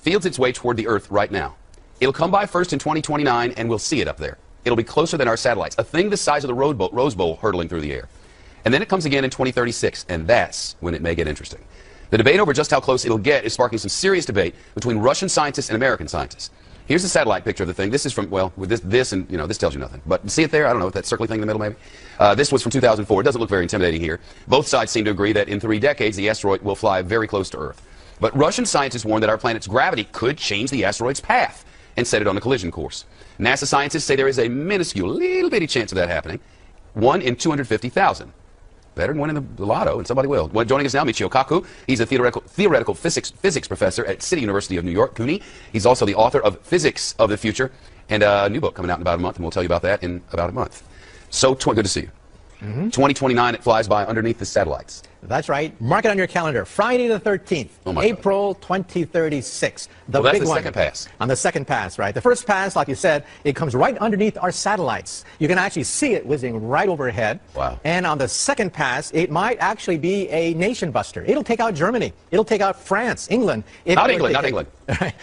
fields its way toward the Earth right now. It'll come by first in 2029, and we'll see it up there. It'll be closer than our satellites, a thing the size of the Rose Bowl hurtling through the air. And then it comes again in 2036, and that's when it may get interesting. The debate over just how close it'll get is sparking some serious debate between Russian scientists and American scientists. Here's a satellite picture of the thing. This is from, well, with this and, this tells you nothing. But see it there? I don't know, that circly thing in the middle maybe? This was from 2004. It doesn't look very intimidating here. Both sides seem to agree that in 3 decades, the asteroid will fly very close to Earth. But Russian scientists warn that our planet's gravity could change the asteroid's path and set it on a collision course. NASA scientists say there is a minuscule, little bitty chance of that happening. 1 in 250,000. Better than winning the lotto, and somebody will. Well, joining us now, Michio Kaku. He's a theoretical physics professor at City University of New York, CUNY. He's also the author of Physics of the Future, and a new book coming out in about a month, and we'll tell you about that in about a month. So, good to see you. 2029, it flies by underneath the satellites. That's right. Mark it on your calendar. Friday the 13th, April 2036. Well, that's the second pass. On the second pass, right? The first pass, like you said, it comes right underneath our satellites. You can actually see it whizzing right overhead. Wow. And on the second pass, it might actually be a nation buster. It'll take out Germany. It'll take out France, England. Not England.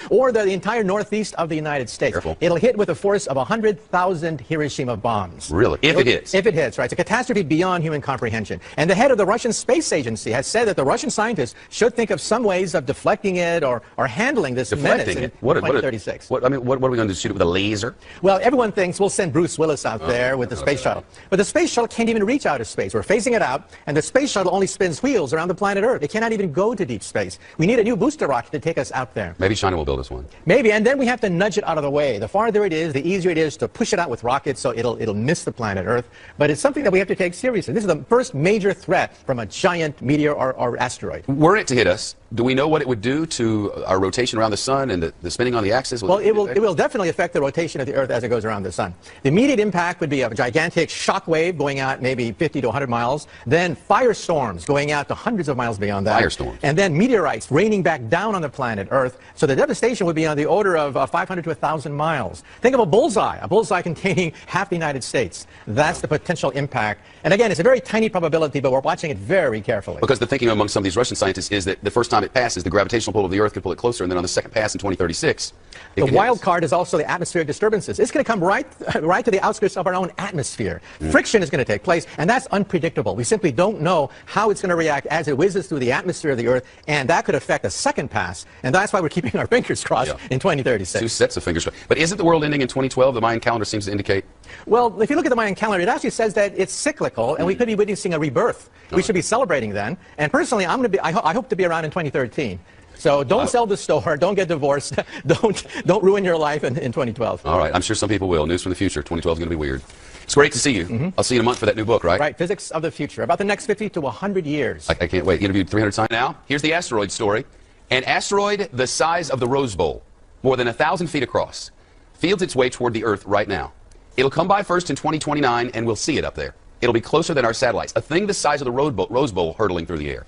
Or the entire northeast of the United States. Careful. It'll hit with a force of 100,000 Hiroshima bombs. Really? If it hits. If it hits, right. It's a catastrophe beyond human comprehension. And the head of the Russian Space Agency has said that the Russian scientists should think of some ways of deflecting it or handling this menace in 2036. What are we going to do, shoot it with a laser? Well, everyone thinks we'll send Bruce Willis out there with the space shuttle. But the space shuttle can't even reach outer space. We're phasing it out, and the space shuttle only spins wheels around the planet Earth. It cannot even go to deep space. We need a new booster rocket to take us out there. Maybe China will build us one. Maybe, and then we have to nudge it out of the way. The farther it is, the easier it is to push it out with rockets so it'll miss the planet Earth. But it's something that we have to take seriously. This is the first major threat from a giant meteor or asteroid. Were it to hit us, do we know what it would do to our rotation around the sun and the spinning on the axis? Well, it will definitely affect the rotation of the Earth as it goes around the sun. The immediate impact would be a gigantic shock wave going out maybe 50 to 100 miles, then firestorms going out to hundreds of miles beyond that. Firestorms. And then meteorites raining back down on the planet Earth. So the devastation would be on the order of 500 to 1,000 miles. Think of a bullseye containing half the United States. That's the potential impact. And again, it's a very tiny probability, but we're watching it very carefully. Because the thinking among some of these Russian scientists is that the first time it passes, the gravitational pull of the Earth could pull it closer, and then on the second pass in 2036, the wild card is also the atmospheric disturbances. It's going to come right to the outskirts of our own atmosphere. Friction is going to take place, and that's unpredictable. We simply don't know how it's going to react as it whizzes through the atmosphere of the Earth, and that could affect a second pass, and that's why we're keeping our fingers crossed in 2036. 2 sets of fingers crossed. But isn't the world ending in 2012? The Mayan calendar seems to indicate. Well, if you look at the Mayan calendar, it actually says that it's cyclical, and we could be witnessing a rebirth. We should be celebrating then. And personally, I hope to be around in 2013. So don't sell the store, don't get divorced, don't ruin your life in 2012. All right, I'm sure some people will. News from the future. 2012 is going to be weird. It's great to see you. I'll see you in a month for that new book, right? Right, Physics of the Future, about the next 50 to 100 years. I can't wait. Interviewed 300 times now. Here's the asteroid story. An asteroid the size of the Rose Bowl, more than 1,000 feet across, fields its way toward the Earth right now. It'll come by first in 2029, and we'll see it up there. It'll be closer than our satellites, a thing the size of the Rose Bowl hurtling through the air.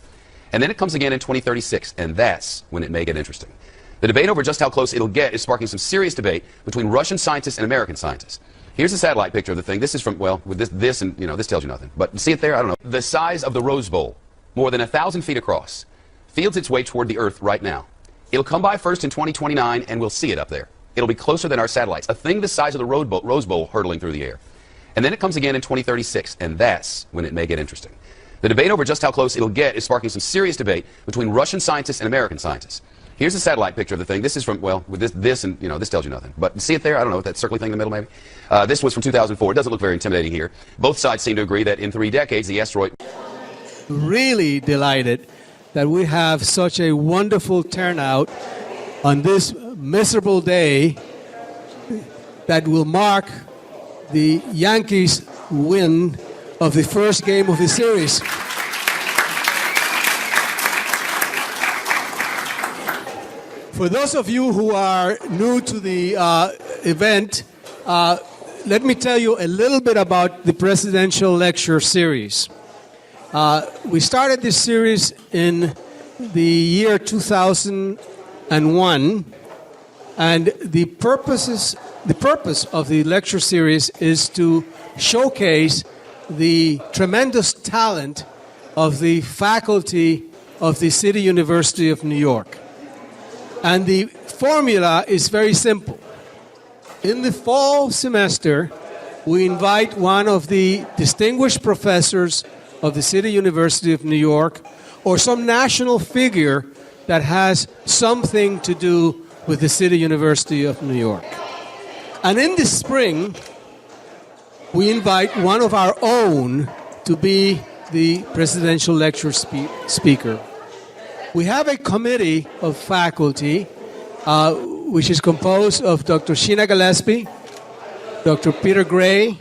And then it comes again in 2036, and that's when it may get interesting. The debate over just how close it'll get is sparking some serious debate between Russian scientists and American scientists. Here's a satellite picture of the thing. This is from, well, with this and, this tells you nothing. But see it there? I don't know. The size of the Rose Bowl, more than 1,000 feet across, fields its way toward the Earth right now. It'll come by first in 2029, and we'll see it up there. It'll be closer than our satellites, a thing the size of the Rose Bowl hurtling through the air. And then it comes again in 2036, and that's when it may get interesting. The debate over just how close it'll get is sparking some serious debate between Russian scientists and American scientists. Here's a satellite picture of the thing. This is from, well, with this and, this tells you nothing. But see it there? I don't know, that circly thing in the middle maybe? This was from 2004. It doesn't look very intimidating here. Both sides seem to agree that in 3 decades, the asteroid... Really delighted that we have such a wonderful turnout on this miserable day that will mark the Yankees' win of the first game of the series. For those of you who are new to the event, let me tell you a little bit about the presidential lecture series. We started this series in the year 2001, and the purpose of the lecture series is to showcase the tremendous talent of the faculty of the City University of New York. And the formula is very simple. In the fall semester, we invite one of the distinguished professors of the City University of New York or some national figure that has something to do with the City University of New York. And in the spring, we invite one of our own to be the presidential lecture speaker. We have a committee of faculty which is composed of Dr. Sheena Gillespie, Dr. Peter Gray,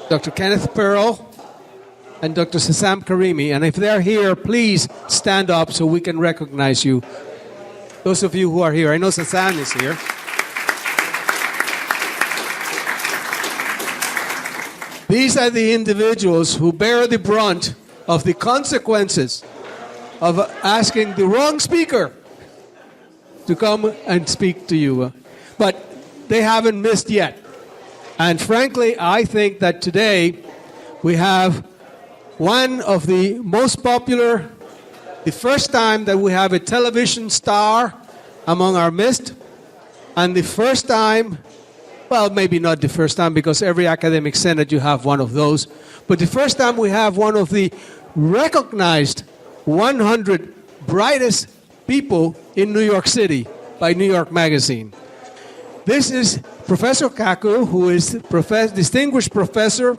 Dr. Kenneth Pearl, and Dr. Sassam Karimi. And if they're here, please stand up so we can recognize you. Those of you who are here, I know Sassam is here. These are the individuals who bear the brunt of the consequences of asking the wrong speaker to come and speak to you. But they haven't missed yet. And frankly, I think that today we have one of the most popular, the first time that we have a television star among our midst, and the first time, well, maybe not the first time, because every academic senate you have one of those, but the first time we have one of the recognized 100 brightest people in New York City by New York Magazine. This is Professor Kaku, who is distinguished professor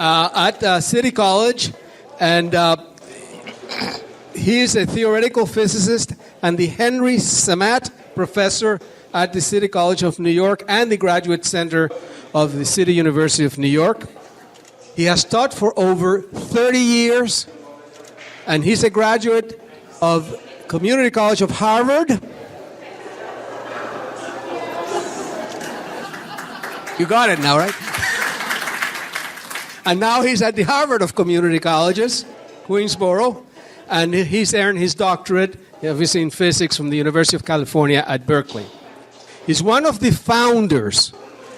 at City College, and he is a theoretical physicist and the Henry Samat Professor at the City College of New York and the Graduate Center of the City University of New York. He has taught for over 30 years, and he's a graduate of Community College of Harvard. You got it now, right? And now he's at the Harvard of Community Colleges, Queensboro, and he's earned his doctorate, obviously in physics, from the University of California at Berkeley. He's one of the founders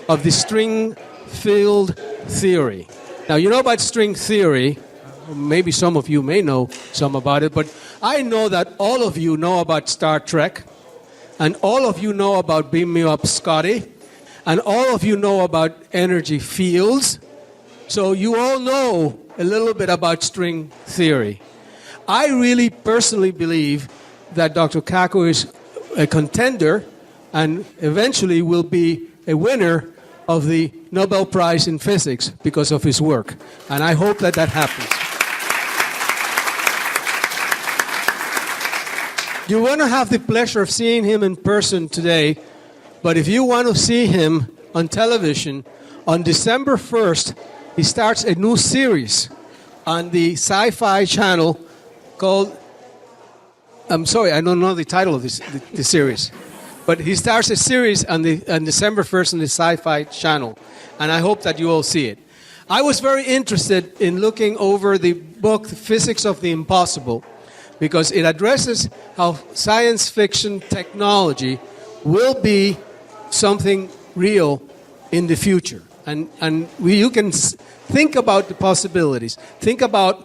of the string field theory. Now, you know about string theory. Maybe some of you may know some about it, but I know that all of you know about Star Trek, and all of you know about Beam Me Up, Scotty, and all of you know about energy fields. So you all know a little bit about string theory. I really personally believe that Dr. Kaku is a contender and eventually will be a winner of the Nobel Prize in Physics because of his work. And I hope that that happens. You want to have the pleasure of seeing him in person today, but if you want to see him on television, on December 1st, he starts a new series on the Sci-Fi Channel called, I'm sorry, I don't know the title of the series, but he starts a series on December 1st on the Sci-Fi Channel, and I hope that you all see it. I was very interested in looking over the book, Physics of the Impossible, because it addresses how science fiction technology will be something real in the future. And you can think about the possibilities. Think about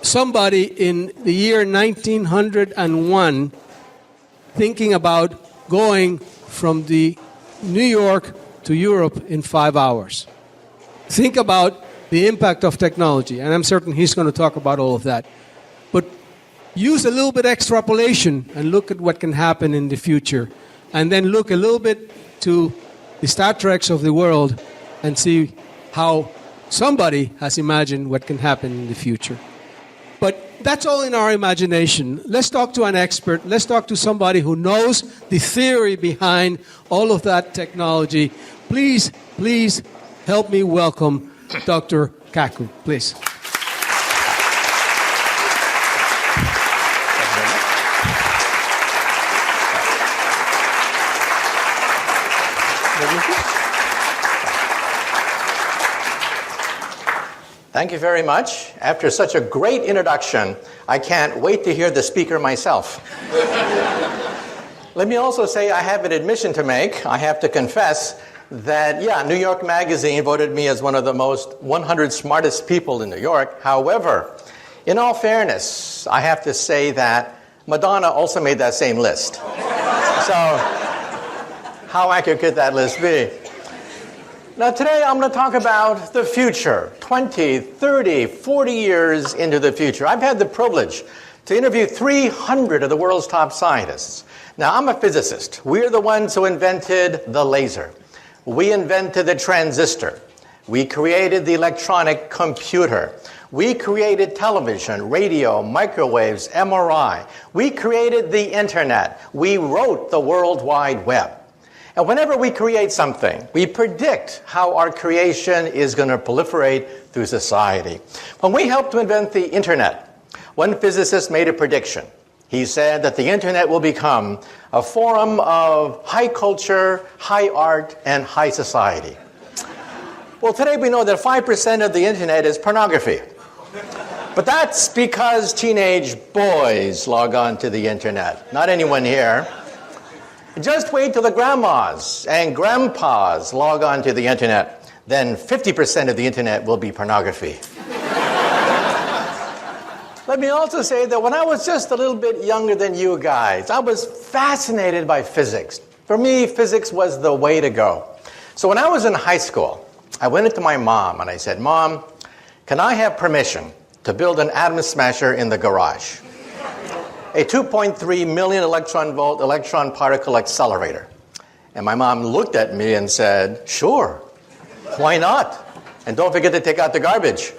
somebody in the year 1901 thinking about going from the New York to Europe in 5 hours. Think about the impact of technology, and I'm certain he's going to talk about all of that. But use a little bit extrapolation and look at what can happen in the future, and then look a little bit to the Star Treks of the world and see how somebody has imagined what can happen in the future. But that's all in our imagination. Let's talk to an expert. Let's talk to somebody who knows the theory behind all of that technology. Please, please help me welcome Dr. Kaku, please. Thank you very much. After such a great introduction, I can't wait to hear the speaker myself. Let me also say I have an admission to make. I have to confess that, New York Magazine voted me as one of the most 100 smartest people in New York. However, in all fairness, I have to say that Madonna also made that same list. So, how accurate could that list be? Now, today I'm going to talk about the future, 20, 30, 40 years into the future. I've had the privilege to interview 300 of the world's top scientists. Now, I'm a physicist. We're the ones who invented the laser. We invented the transistor. We created the electronic computer. We created television, radio, microwaves, MRI. We created the internet. We wrote the World Wide Web. And whenever we create something, we predict how our creation is going to proliferate through society. When we helped to invent the internet, one physicist made a prediction. He said that the internet will become a forum of high culture, high art, and high society. Well, today we know that 5% of the internet is pornography. But that's because teenage boys log on to the internet, not anyone here. Just wait till the grandmas and grandpas log on to the internet. Then 50% of the internet will be pornography. Let me also say that when I was just a little bit younger than you guys, I was fascinated by physics. For me, physics was the way to go. So when I was in high school, I went into my mom and I said, "Mom, can I have permission to build an atom smasher in the garage? A 2.3 million electron volt electron particle accelerator." And my mom looked at me and said, "Sure, why not? And don't forget to take out the garbage."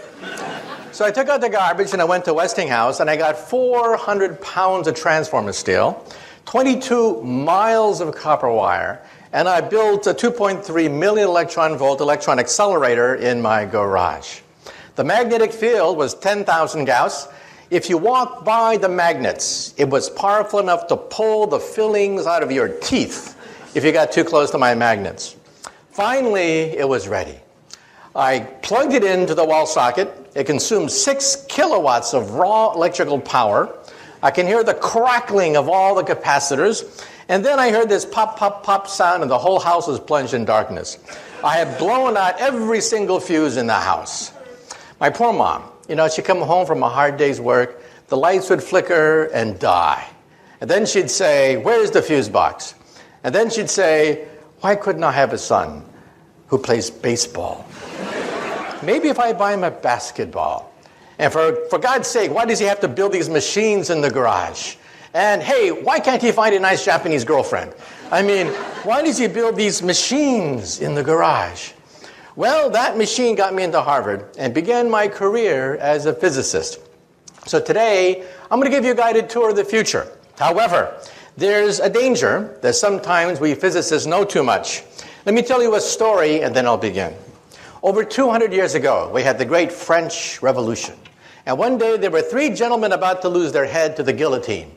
So I took out the garbage and I went to Westinghouse and I got 400 pounds of transformer steel, 22 miles of copper wire, and I built a 2.3 million electron volt electron accelerator in my garage. The magnetic field was 10,000 Gauss. If you walked by the magnets, it was powerful enough to pull the fillings out of your teeth if you got too close to my magnets. Finally, it was ready. I plugged it into the wall socket. It consumed 6 kilowatts of raw electrical power. I can hear the crackling of all the capacitors. And then I heard this pop, pop, pop sound, and the whole house was plunged in darkness. I had blown out every single fuse in the house. My poor mom, she'd come home from a hard day's work, the lights would flicker and die. And then she'd say, "Where's the fuse box?" And then she'd say, "Why couldn't I have a son who plays baseball? Maybe if I buy him a basketball. And for God's sake, why does he have to build these machines in the garage? And hey, why can't he find a nice Japanese girlfriend? I mean, why does he build these machines in the garage?" Well, that machine got me into Harvard and began my career as a physicist. So today, I'm going to give you a guided tour of the future. However, there's a danger that sometimes we physicists know too much. Let me tell you a story and then I'll begin. Over 200 years ago, we had the great French Revolution. And one day, there were 3 gentlemen about to lose their head to the guillotine.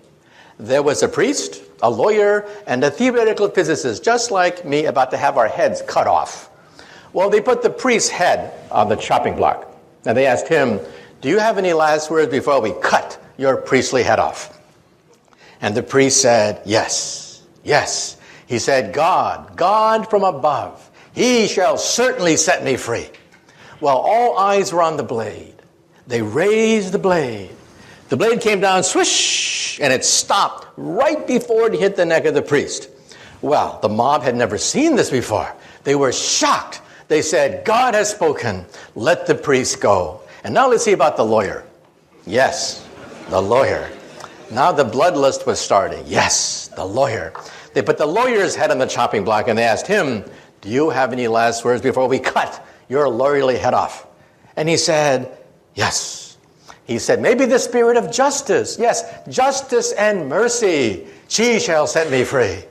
There was a priest, a lawyer, and a theoretical physicist, just like me, about to have our heads cut off. Well, they put the priest's head on the chopping block. And they asked him, "Do you have any last words before we cut your priestly head off?" And the priest said, "Yes, yes." He said, God from above, he shall certainly set me free." Well, all eyes were on the blade. They raised the blade. The blade came down, swish, and it stopped right before it hit the neck of the priest. Well, the mob had never seen this before. They were shocked. They said, "God has spoken. Let the priest go." And now let's see about the lawyer. Yes, the lawyer. Now the bloodlust was starting. Yes, the lawyer. They put the lawyer's head on the chopping block and they asked him, "Do you have any last words before we cut your lawyerly head off?" And he said, "Yes." He said, "Maybe the spirit of justice. Yes, justice and mercy. She shall set me free."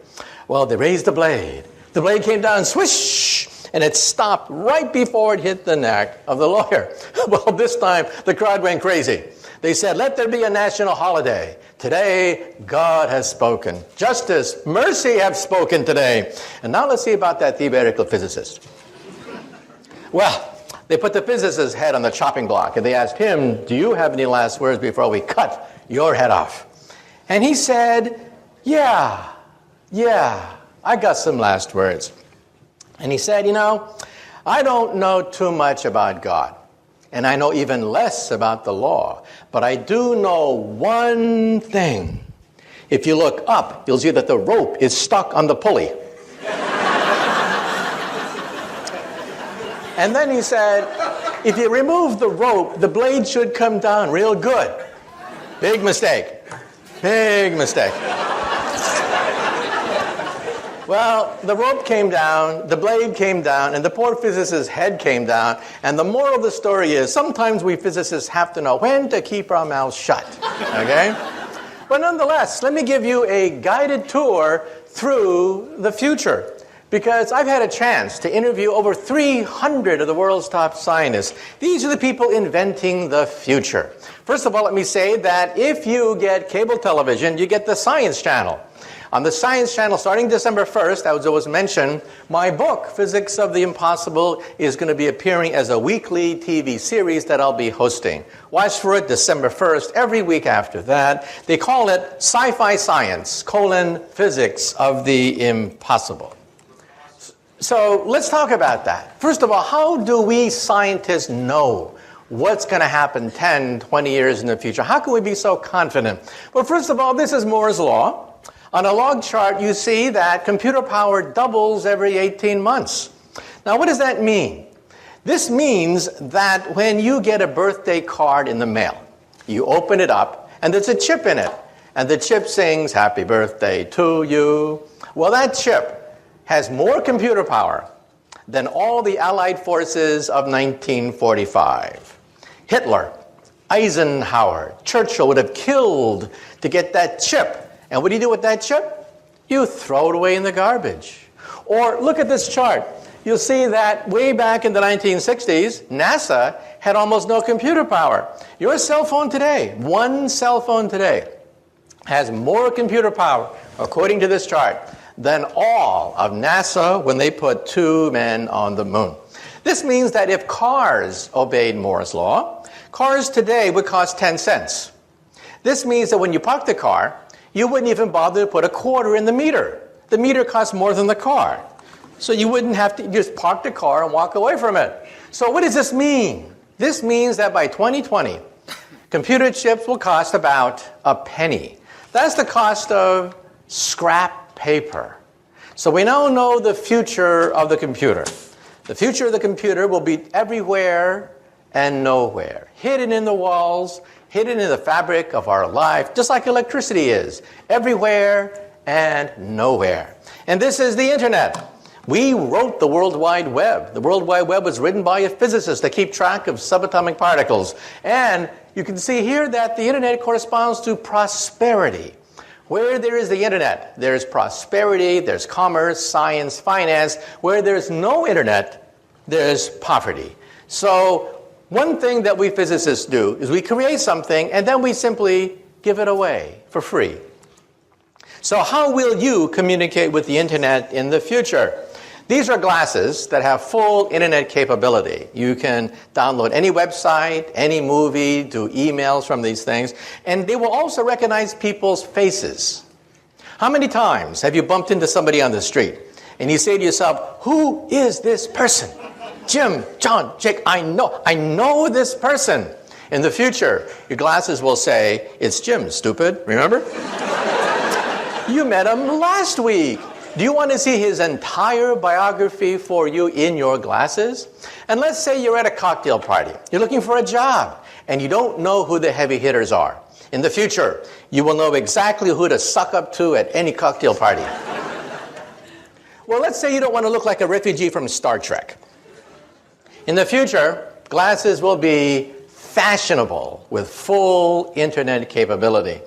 Well, they raised the blade. The blade came down, swish, and it stopped right before it hit the neck of the lawyer. Well, this time the crowd went crazy. They said, "Let there be a national holiday. Today, God has spoken. Justice, mercy have spoken today." And now let's see about that theoretical physicist. Well, they put the physicist's head on the chopping block and they asked him, "Do you have any last words before we cut your head off?" And he said, Yeah, I got some last words. And he said, "I don't know too much about God. And I know even less about the law. But I do know one thing. If you look up, you'll see that the rope is stuck on the pulley. And then he said, if you remove the rope, the blade should come down real good. Big mistake. Big mistake. Well, the rope came down, the blade came down, and the poor physicist's head came down. And the moral of the story is, sometimes we physicists have to know when to keep our mouths shut. Okay? But nonetheless, let me give you a guided tour through the future. Because I've had a chance to interview over 300 of the world's top scientists. These are the people inventing the future. First of all, let me say that if you get cable television, you get the Science Channel. On the Science Channel, starting December 1st, as was mentioned, my book, Physics of the Impossible, is going to be appearing as a weekly TV series that I'll be hosting. Watch for it December 1st, every week after that. They call it Sci-Fi Science, Physics of the Impossible. So let's talk about that. First of all, how do we scientists know what's going to happen 10, 20 years in the future? How can we be so confident? Well, first of all, this is Moore's Law. On a log chart, you see that computer power doubles every 18 months. Now, what does that mean? This means that when you get a birthday card in the mail, you open it up, and there's a chip in it. And the chip sings, "Happy birthday to you." Well, that chip has more computer power than all the Allied forces of 1945. Hitler, Eisenhower, Churchill would have killed to get that chip. And what do you do with that chip? You throw it away in the garbage. Or look at this chart. You'll see that way back in the 1960s, NASA had almost no computer power. Your cell phone today, one cell phone today, has more computer power, according to this chart, than all of NASA when they put 2 men on the moon. This means that if cars obeyed Moore's Law, cars today would cost 10 cents. This means that when you park the car, you wouldn't even bother to put a quarter in the meter. The meter costs more than the car. So you wouldn't have to just park the car and walk away from it. So what does this mean? This means that by 2020, computer chips will cost about a penny. That's the cost of scrap paper. So we now know the future of the computer. The future of the computer will be everywhere and nowhere, hidden in the walls, hidden in the fabric of our life, just like electricity is, everywhere and nowhere. And this is the internet. We wrote the World Wide Web. The World Wide Web was written by a physicist to keep track of subatomic particles. And you can see here that the internet corresponds to prosperity. Where there is the internet, there's prosperity, there's commerce, science, finance. Where there's no internet, there's poverty. So one thing that we physicists do is we create something and then we simply give it away for free. So how will you communicate with the internet in the future? These are glasses that have full internet capability. You can download any website, any movie, do emails from these things, and they will also recognize people's faces. How many times have you bumped into somebody on the street and you say to yourself, "Who is this person? Jim, John, Jake, I know this person." In the future, your glasses will say, "It's Jim, stupid, remember?" You met him last week. Do you want to see his entire biography for you in your glasses? And let's say you're at a cocktail party. You're looking for a job, and you don't know who the heavy hitters are. In the future, you will know exactly who to suck up to at any cocktail party. Well, let's say you don't want to look like a refugee from Star Trek. In the future, glasses will be fashionable with full internet capability.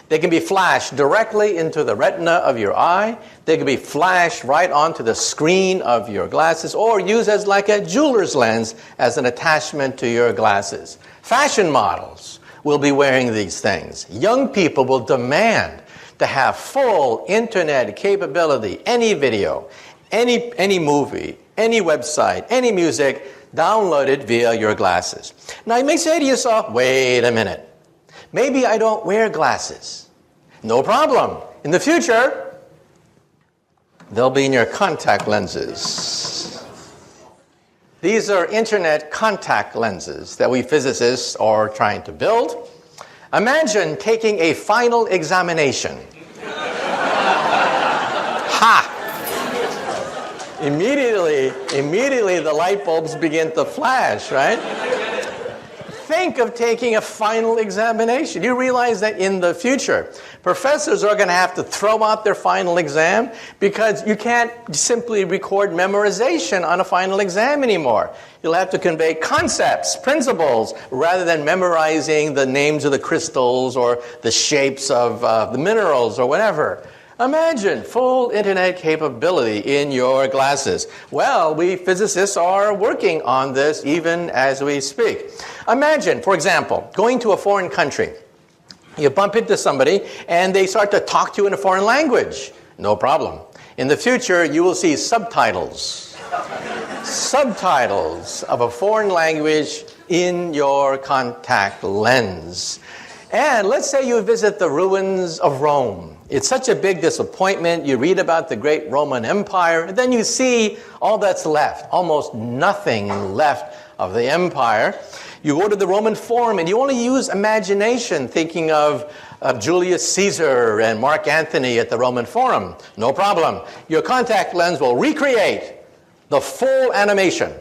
They can be flashed directly into the retina of your eye. They can be flashed right onto the screen of your glasses or used as like a jeweler's lens as an attachment to your glasses. Fashion models will be wearing these things. Young people will demand to have full internet capability, any video, any movie, any website, any music, downloaded via your glasses. Now you may say to yourself, wait a minute. Maybe I don't wear glasses. No problem. In the future, they'll be in your contact lenses. These are internet contact lenses that we physicists are trying to build. Imagine taking a final examination aha! Immediately the light bulbs begin to flash, right? Think of taking a final examination. You realize that in the future, professors are going to have to throw out their final exam because you can't simply record memorization on a final exam anymore. You'll have to convey concepts, principles, rather than memorizing the names of the crystals or the shapes of the minerals or whatever. Imagine full internet capability in your glasses. Well, we physicists are working on this even as we speak. Imagine, for example, going to a foreign country. You bump into somebody and they start to talk to you in a foreign language. No problem. In the future, you will see subtitles. Subtitles of a foreign language in your contact lens. And let's say you visit the ruins of Rome. It's such a big disappointment. You read about the great Roman Empire, and then you see all that's left, almost nothing left of the empire. You go to the Roman Forum, and you only use imagination, thinking of Julius Caesar and Mark Antony at the Roman Forum. No problem. Your contact lens will recreate the full animation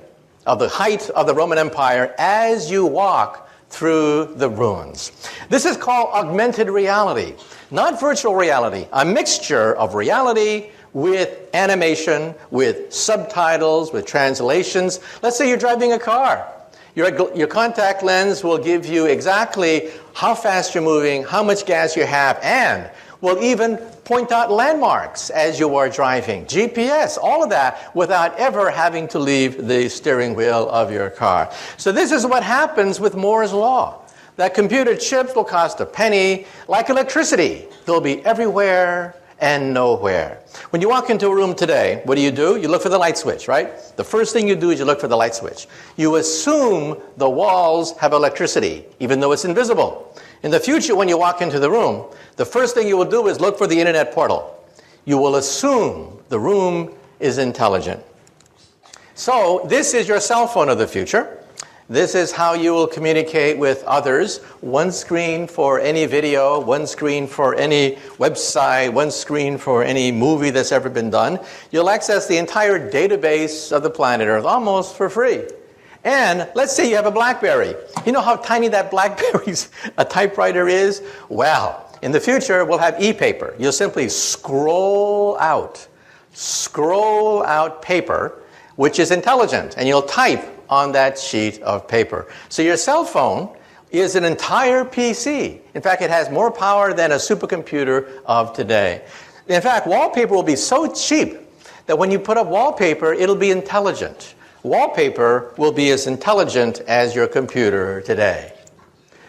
of the height of the Roman Empire as you walk through the ruins. This is called augmented reality, not virtual reality, a mixture of reality with animation, with subtitles, with translations. Let's say you're driving a car. Your contact lens will give you exactly how fast you're moving, how much gas you have, and will even point out landmarks as you are driving. GPS, all of that, without ever having to leave the steering wheel of your car. So this is what happens with Moore's Law. That computer chips will cost a penny, like electricity. They'll be everywhere and nowhere. When you walk into a room today, what do? You look for the light switch, right? The first thing you do is you look for the light switch. You assume the walls have electricity, even though it's invisible. In the future, when you walk into the room, the first thing you will do is look for the internet portal. You will assume the room is intelligent. So this is your cell phone of the future. This is how you will communicate with others. One screen for any video, one screen for any website, one screen for any movie that's ever been done. You'll access the entire database of the planet Earth almost for free. And let's say you have a BlackBerry. You know how tiny that BlackBerry's a typewriter is? Well, in the future, we'll have e-paper. You'll simply scroll out paper, which is intelligent, and you'll type on that sheet of paper. So your cell phone is an entire PC. In fact, it has more power than a supercomputer of today. In fact, wallpaper will be so cheap that when you put up wallpaper, it'll be intelligent. Wallpaper will be as intelligent as your computer today.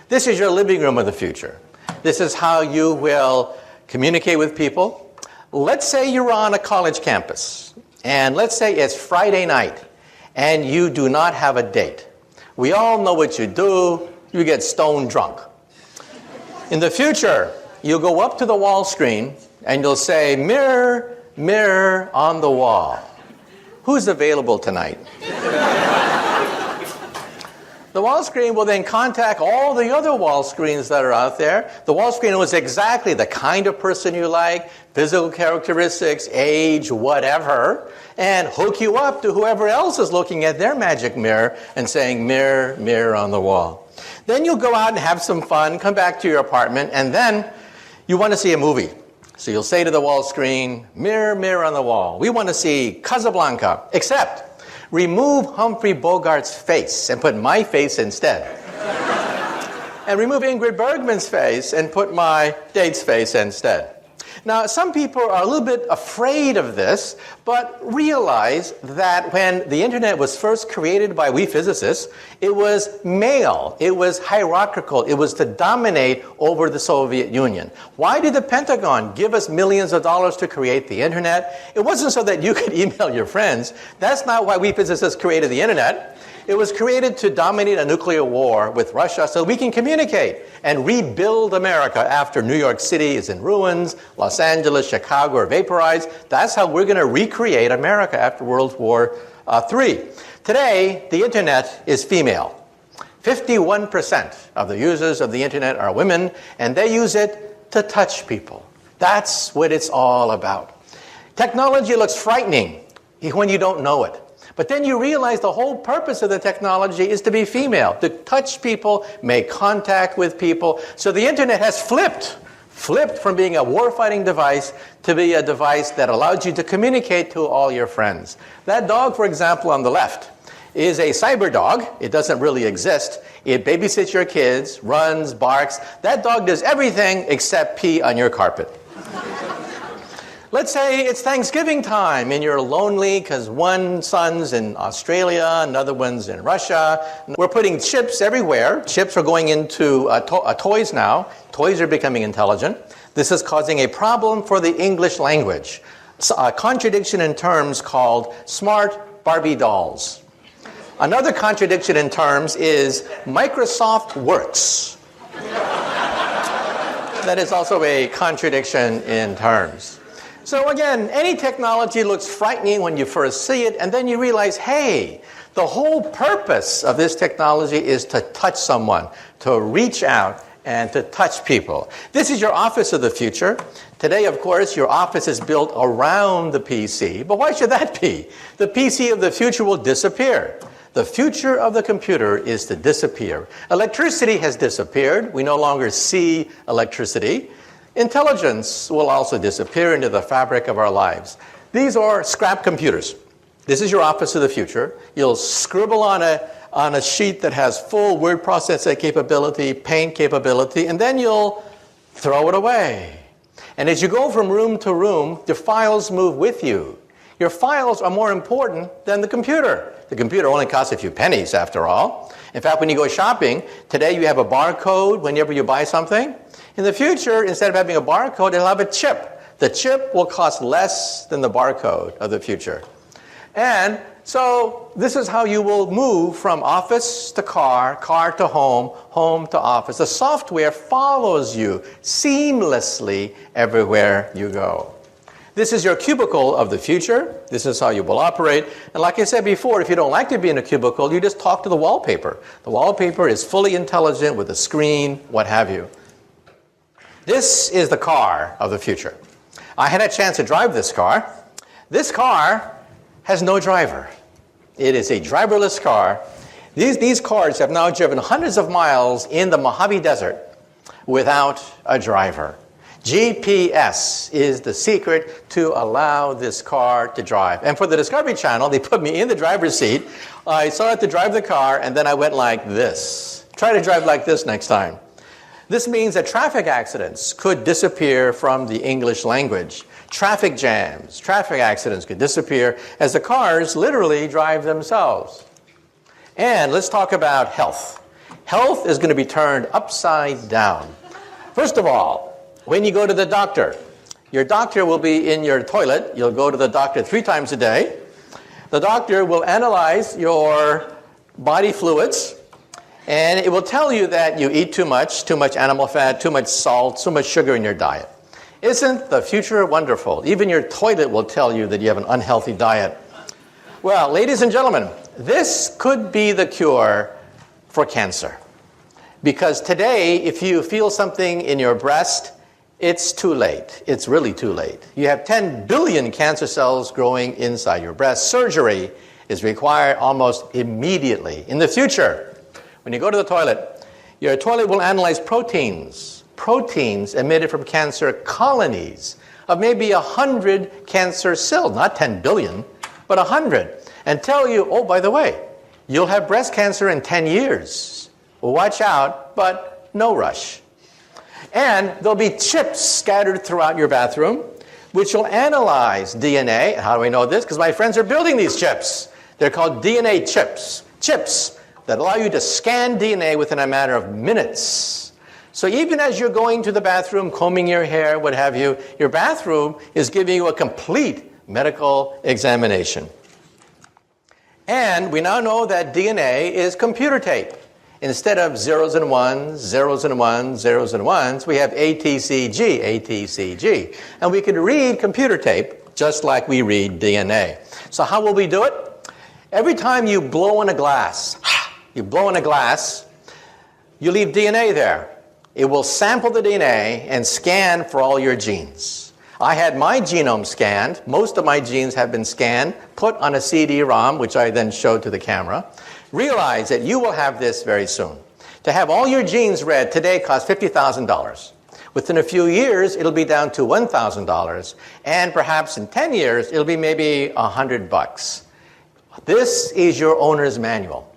This is your living room of the future. This is how you will communicate with people. Let's say you're on a college campus, and let's say it's Friday night, and you do not have a date. We all know what you do. You get stone drunk. In the future, you'll go up to the wall screen, and you'll say, "Mirror, mirror on the wall, who's available tonight?" The wall screen will then contact all the other wall screens that are out there. The wall screen knows exactly the kind of person you like, physical characteristics, age, whatever, and hook you up to whoever else is looking at their magic mirror and saying, "Mirror, mirror on the wall." Then you'll go out and have some fun, come back to your apartment, and then you want to see a movie. So you'll say to the wall screen, "Mirror, mirror on the wall, we want to see Casablanca, except remove Humphrey Bogart's face and put my face instead. And remove Ingrid Bergman's face and put my date's face instead." Now, some people are a little bit afraid of this, but realize that when the internet was first created by we physicists, it was male, it was hierarchical, it was to dominate over the Soviet Union. Why did the Pentagon give us millions of dollars to create the internet? It wasn't so that you could email your friends. That's not why we physicists created the internet. It was created to dominate a nuclear war with Russia so we can communicate and rebuild America after New York City is in ruins, Los Angeles, Chicago are vaporized. That's how we're going to recreate America after World War III. Today, the internet is female. 51% of the users of the internet are women, and they use it to touch people. That's what it's all about. Technology looks frightening when you don't know it. But then you realize the whole purpose of the technology is to be female, to touch people, make contact with people. So the internet has flipped from being a war-fighting device to be a device that allows you to communicate to all your friends. That dog, for example, on the left, is a cyber dog. It doesn't really exist. It babysits your kids, runs, barks. That dog does everything except pee on your carpet. Let's say it's Thanksgiving time and you're lonely because one son's in Australia, another one's in Russia. We're putting chips everywhere. Chips are going into toys now. Toys are becoming intelligent. This is causing a problem for the English language. A contradiction in terms called smart Barbie dolls. Another contradiction in terms is Microsoft Works. That is also a contradiction in terms. So again, any technology looks frightening when you first see it, and then you realize, hey, the whole purpose of this technology is to touch someone, to reach out and to touch people. This is your office of the future. Today, of course, your office is built around the PC, but why should that be? The PC of the future will disappear. The future of the computer is to disappear. Electricity has disappeared. We no longer see electricity. Intelligence will also disappear into the fabric of our lives. These are scrap computers. This is your office of the future. You'll scribble on a sheet that has full word processing capability, paint capability, and then you'll throw it away. And as you go from room to room, the files move with you. Your files are more important than the computer. The computer only costs a few pennies, after all. In fact, when you go shopping, today you have a barcode whenever you buy something. In the future, instead of having a barcode, it'll have a chip. The chip will cost less than the barcode of the future. And so this is how you will move from office to car, car to home, home to office. The software follows you seamlessly everywhere you go. This is your cubicle of the future. This is how you will operate. And like I said before, if you don't like to be in a cubicle, you just talk to the wallpaper. The wallpaper is fully intelligent with a screen, what have you. This is the car of the future. I had a chance to drive this car. This car has no driver. It is a driverless car. These cars have now driven hundreds of miles in the Mojave Desert without a driver. GPS is the secret to allow this car to drive. And for the Discovery Channel, they put me in the driver's seat. I started to drive the car, and then I went like this. Try to drive like this next time. This means that traffic accidents could disappear from the English language. Traffic jams, traffic accidents could disappear as the cars literally drive themselves. And let's talk about health. Health is going to be turned upside down. First of all, when you go to the doctor, your doctor will be in your toilet. You'll go to the doctor 3 times a day. The doctor will analyze your body fluids, and it will tell you that you eat too much animal fat, too much salt, too much sugar in your diet. Isn't the future wonderful? Even your toilet will tell you that you have an unhealthy diet. Well, ladies and gentlemen, this could be the cure for cancer. Because today, if you feel something in your breast, it's too late. It's really too late. You have 10 billion cancer cells growing inside your breast. Surgery is required almost immediately. In the future, when you go to the toilet, your toilet will analyze proteins emitted from cancer colonies of maybe 100 cancer cells, not 10 billion, but 100, and tell you, oh, by the way, you'll have breast cancer in 10 years. Well, watch out, but no rush. And there'll be chips scattered throughout your bathroom, which will analyze DNA. How do we know this? Because my friends are building these chips. They're called DNA chips. Chips that allow you to scan DNA within a matter of minutes. So even as you're going to the bathroom, combing your hair, what have you, your bathroom is giving you a complete medical examination. And we now know that DNA is computer tape. Instead of zeros and ones, zeros and ones, zeros and ones, we have ATCG, ATCG. And we could read computer tape just like we read DNA. So how will we do it? Every time you blow in a glass, you leave DNA there. It will sample the DNA and scan for all your genes. I had my genome scanned. Most of my genes have been scanned, put on a CD-ROM, which I then showed to the camera. Realize that you will have this very soon. To have all your genes read today costs $50,000. Within a few years, it'll be down to $1,000. And perhaps in 10 years, it'll be maybe $100. This is your owner's manual.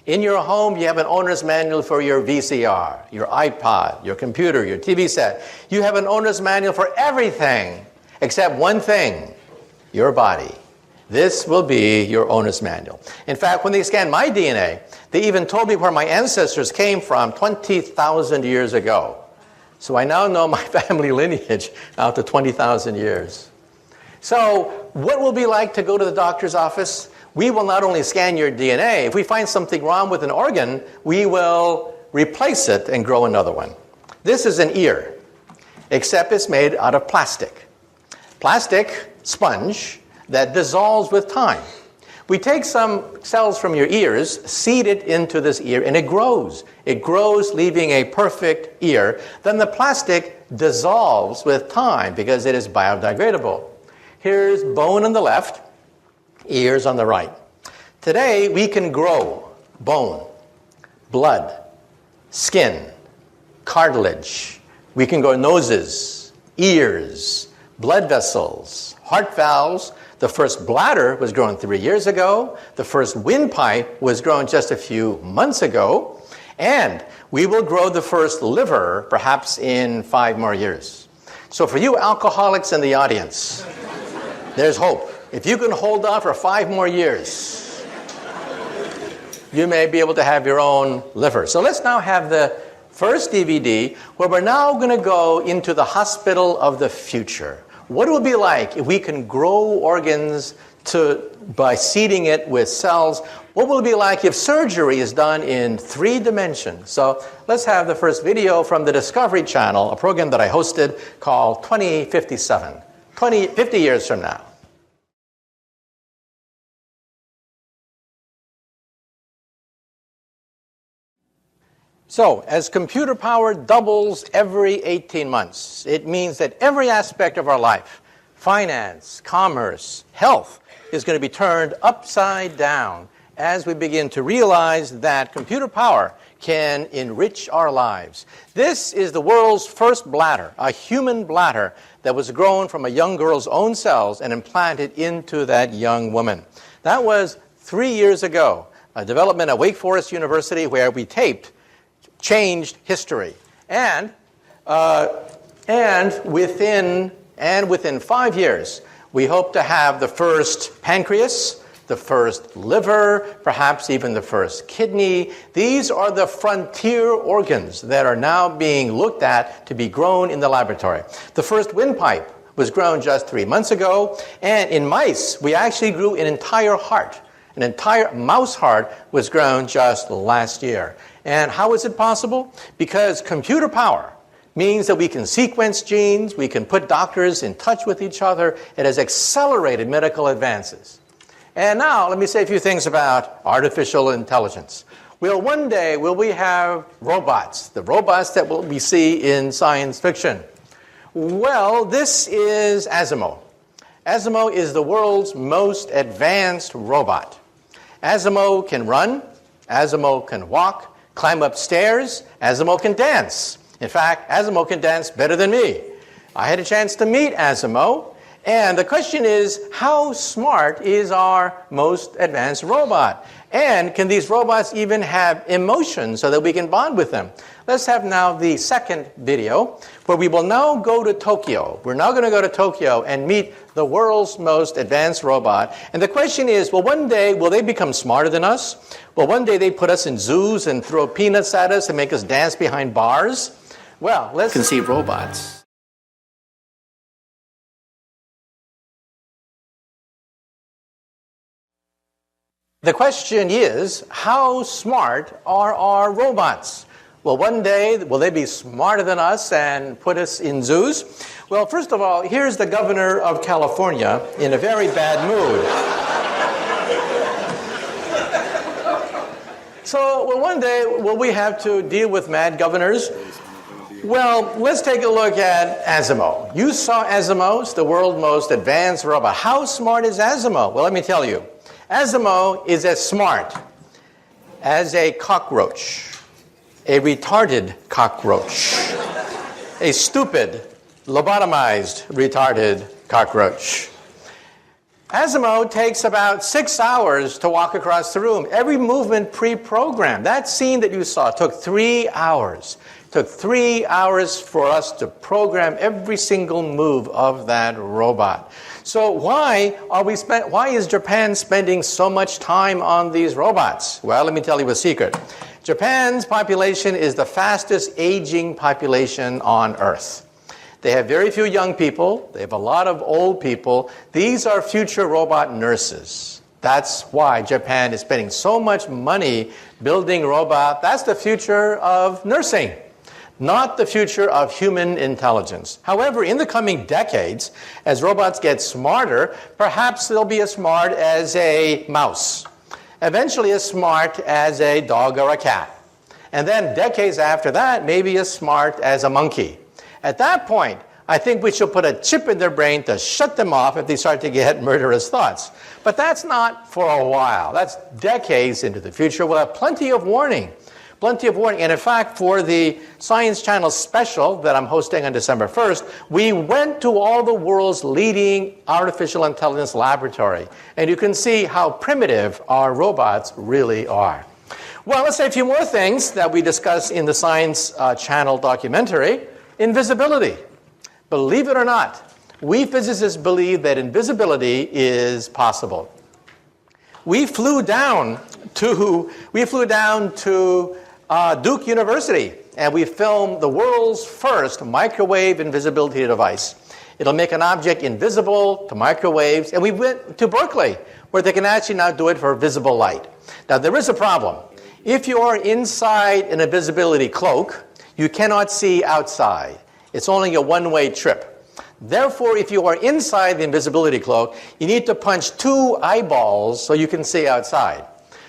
In your home, you have an owner's manual for your VCR, your iPod, your computer, your TV set. You have an owner's manual for everything except one thing, your body. This will be your owner's manual. In fact, when they scanned my DNA, they even told me where my ancestors came from 20,000 years ago. So I now know my family lineage out to 20,000 years. So what will it be like to go to the doctor's office? We will not only scan your DNA. If we find something wrong with an organ, we will replace it and grow another one. This is an ear, except it's made out of plastic. Plastic sponge that dissolves with time. We take some cells from your ears, seed it into this ear, and it grows. It grows, leaving a perfect ear. Then the plastic dissolves with time because it is biodegradable. Here's bone on the left, ears on the right. Today, we can grow bone, blood, skin, cartilage. We can grow noses, ears, blood vessels, heart valves. The first bladder was grown 3 years ago. The first windpipe was grown just a few months ago. And we will grow the first liver perhaps in 5 more years. So for you alcoholics in the audience, there's hope. If you can hold on for 5 more years, you may be able to have your own liver. So let's now have the first DVD where we're now going to go into the hospital of the future. What it will be like if we can grow organs by seeding it with cells. What will it be like if surgery is done in 3 dimensions? So let's have the first video from the Discovery Channel, a program that I hosted called 2057, 50 years from now. So, as computer power doubles every 18 months, it means that every aspect of our life, finance, commerce, health, is going to be turned upside down as we begin to realize that computer power can enrich our lives. This is the world's first bladder, a human bladder that was grown from a young girl's own cells and implanted into that young woman. That was 3 years ago, a development at Wake Forest University where we taped changed history. And within 5 years, we hope to have the first pancreas, the first liver, perhaps even the first kidney. These are the frontier organs that are now being looked at to be grown in the laboratory. The first windpipe was grown just 3 months ago, and in mice, we actually grew an entire heart. An entire mouse heart was grown just last year. And how is it possible? Because computer power means that we can sequence genes, we can put doctors in touch with each other. It has accelerated medical advances. And now, let me say a few things about artificial intelligence. Well, one day, will we have robots, the robots that we see in science fiction? Well, this is Asimo. Asimo is the world's most advanced robot. Asimo can run, Asimo can walk, climb up stairs, Asimo can dance. In fact, Asimo can dance better than me. I had a chance to meet Asimo, and the question is, how smart is our most advanced robot? And can these robots even have emotions so that we can bond with them? Let's have now the second video, where we will now go to Tokyo. We're now going to go to Tokyo and meet the world's most advanced robot. And the question is, well, one day, will they become smarter than us? Well, one day they put us in zoos and throw peanuts at us and make us dance behind bars? Well, let's conceive robots. The question is, how smart are our robots? Well, one day, will they be smarter than us and put us in zoos? Well, first of all, here's the governor of California in a very bad mood. So, well, one day, will we have to deal with mad governors? Well, let's take a look at Asimo. You saw Asimo, the world's most advanced robot. How smart is Asimo? Well, let me tell you. Asimo is as smart as a cockroach, a retarded cockroach, a stupid, lobotomized, retarded cockroach. Asimo takes about 6 hours to walk across the room. Every movement pre-programmed. That scene that you saw took 3 hours. Took 3 hours for us to program every single move of that robot. So why is Japan spending so much time on these robots? Well, let me tell you a secret. Japan's population is the fastest aging population on Earth. They have very few young people. They have a lot of old people. These are future robot nurses. That's why Japan is spending so much money building robots. That's the future of nursing, not the future of human intelligence. However, in the coming decades, as robots get smarter, perhaps they'll be as smart as a mouse, eventually as smart as a dog or a cat. And then decades after that, maybe as smart as a monkey. At that point, I think we should put a chip in their brain to shut them off if they start to get murderous thoughts. But that's not for a while. That's decades into the future. We'll have plenty of warning. Plenty of warning. And in fact, for the Science Channel special that I'm hosting on December 1st, we went to all the world's leading artificial intelligence laboratory. And you can see how primitive our robots really are. Well, let's say a few more things that we discussed in the Science Channel documentary. Invisibility. Believe it or not, we physicists believe that invisibility is possible. We flew down to Duke University, and we filmed the world's first microwave invisibility device. It'll make an object invisible to microwaves, and we went to Berkeley, where they can actually now do it for visible light. Now, there is a problem. If you are inside an invisibility cloak, you cannot see outside. It's only a one-way trip. Therefore, if you are inside the invisibility cloak, you need to punch 2 eyeballs so you can see outside.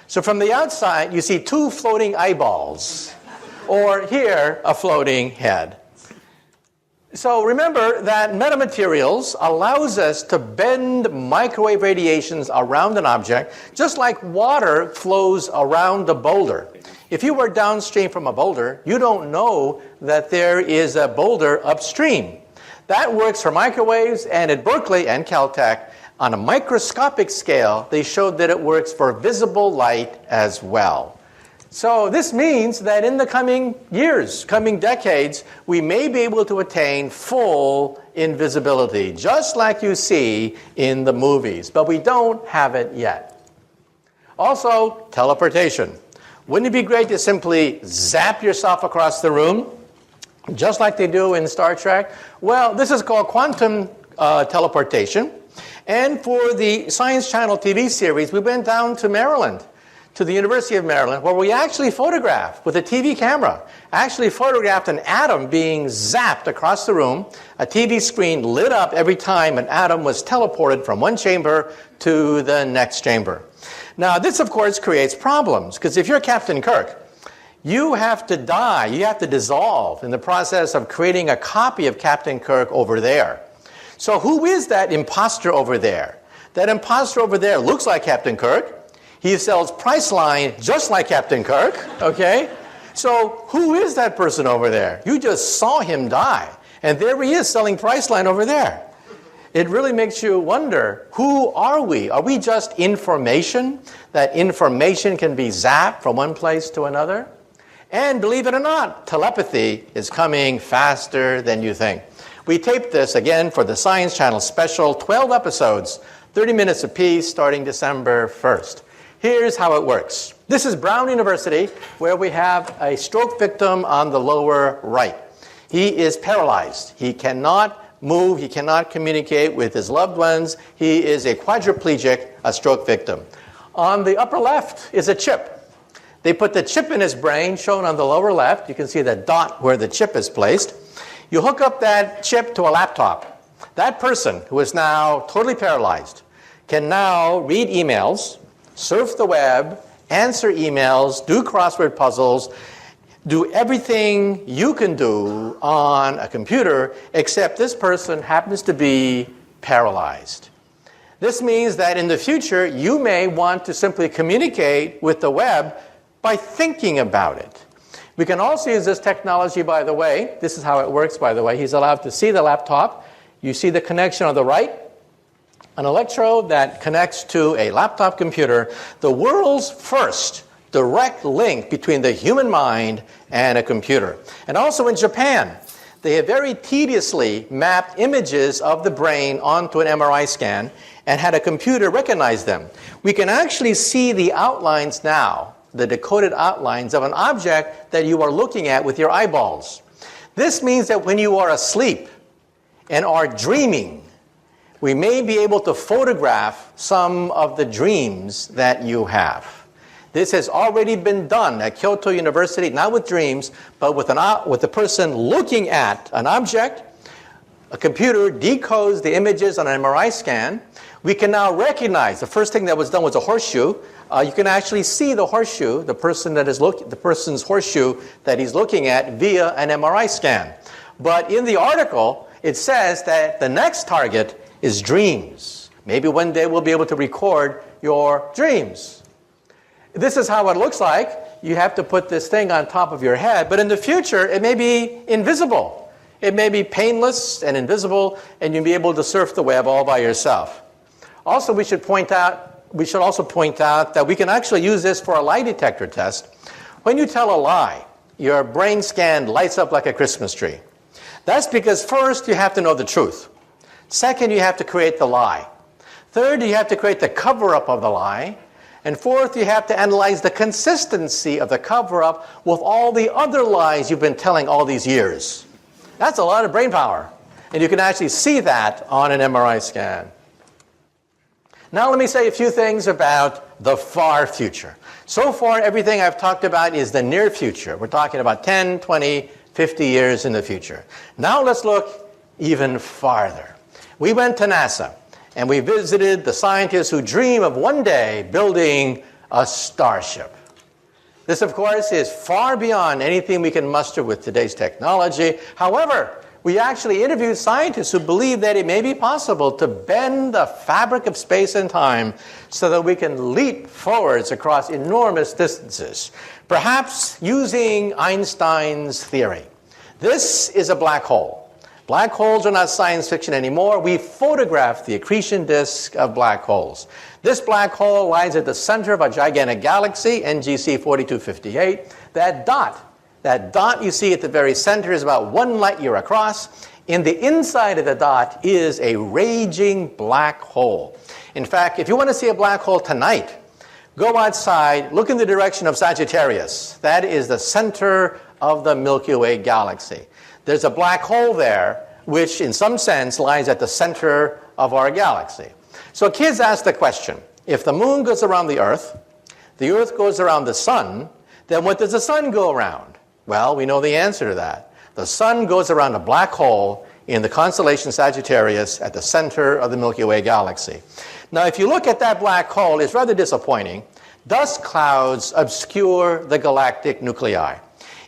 So from the outside, you see 2 floating eyeballs, or here, a floating head. So remember that metamaterials allows us to bend microwave radiations around an object, just like water flows around a boulder. If you were downstream from a boulder, you don't know that there is a boulder upstream. That works for microwaves, and at Berkeley and Caltech, on a microscopic scale, they showed that it works for visible light as well. So this means that in the coming years, coming decades, we may be able to attain full invisibility, just like you see in the movies, but we don't have it yet. Also, teleportation. Wouldn't it be great to simply zap yourself across the room, just like they do in Star Trek? Well, this is called quantum teleportation. And for the Science Channel TV series, we went down to Maryland, to the University of Maryland, where we actually photographed, with a TV camera, actually photographed an atom being zapped across the room. A TV screen lit up every time an atom was teleported from one chamber to the next chamber. Now, this, of course, creates problems, because if you're Captain Kirk, you have to die, you have to dissolve in the process of creating a copy of Captain Kirk over there. So who is that imposter over there? That imposter over there looks like Captain Kirk. He sells Priceline just like Captain Kirk, okay? So who is that person over there? You just saw him die, and there he is selling Priceline over there. It really makes you wonder, who are we? Are we just information? That information can be zapped from one place to another? And believe it or not, telepathy is coming faster than you think. We taped this again for the Science Channel special, 12 episodes, 30 minutes apiece, starting December 1st. Here's how it works. This is Brown University, where we have a stroke victim on the lower right. He is paralyzed. He cannot move. He cannot communicate with his loved ones. He is a quadriplegic, a stroke victim. On the upper left is a chip. They put the chip in his brain, shown on the lower left. You can see the dot where the chip is placed. You hook up that chip to a laptop. That person, who is now totally paralyzed, can now read emails, surf the web, answer emails, do crossword puzzles, do everything you can do on a computer, except this person happens to be paralyzed. This means that in the future, you may want to simply communicate with the web by thinking about it. We can also use this technology, by the way. This is how it works, by the way. He's allowed to see the laptop. You see the connection on the right, an electrode that connects to a laptop computer, the world's first direct link between the human mind and a computer. And also in Japan, they have very tediously mapped images of the brain onto an MRI scan and had a computer recognize them. We can actually see the outlines now, the decoded outlines of an object that you are looking at with your eyeballs. This means that when you are asleep and are dreaming, we may be able to photograph some of the dreams that you have. This has already been done at Kyoto University, not with dreams, but with the person looking at an object. A computer decodes the images on an MRI scan. We can now recognize, the first thing that was done was a horseshoe. You can actually see the horseshoe, the person's horseshoe that he's looking at via an MRI scan. But in the article, it says that the next target is dreams. Maybe one day we'll be able to record your dreams. This is how it looks like. You have to put this thing on top of your head, but in the future, it may be invisible. It may be painless and invisible, and you'll be able to surf the web all by yourself. Also, we should also point out that we can actually use this for a lie detector test. When you tell a lie, your brain scan lights up like a Christmas tree. That's because first, you have to know the truth. Second, you have to create the lie. Third, you have to create the cover-up of the lie. And fourth, you have to analyze the consistency of the cover-up with all the other lies you've been telling all these years. That's a lot of brain power. And you can actually see that on an MRI scan. Now let me say a few things about the far future. So far, everything I've talked about is the near future. We're talking about 10, 20, 50 years in the future. Now let's look even farther. We went to NASA. And we visited the scientists who dream of one day building a starship. This, of course, is far beyond anything we can muster with today's technology. However, we actually interviewed scientists who believe that it may be possible to bend the fabric of space and time so that we can leap forwards across enormous distances, perhaps using Einstein's theory. This is a black hole. Black holes are not science fiction anymore. We photographed the accretion disk of black holes. This black hole lies at the center of a gigantic galaxy, NGC 4258. That dot you see at the very center is about 1 light year across. In the inside of the dot is a raging black hole. In fact, if you want to see a black hole tonight, go outside, look in the direction of Sagittarius. That is the center of the Milky Way galaxy. There's a black hole there, which in some sense lies at the center of our galaxy. So kids ask the question, if the moon goes around the Earth goes around the sun, then what does the sun go around? Well, we know the answer to that. The sun goes around a black hole in the constellation Sagittarius at the center of the Milky Way galaxy. Now, if you look at that black hole, it's rather disappointing. Dust clouds obscure the galactic nuclei.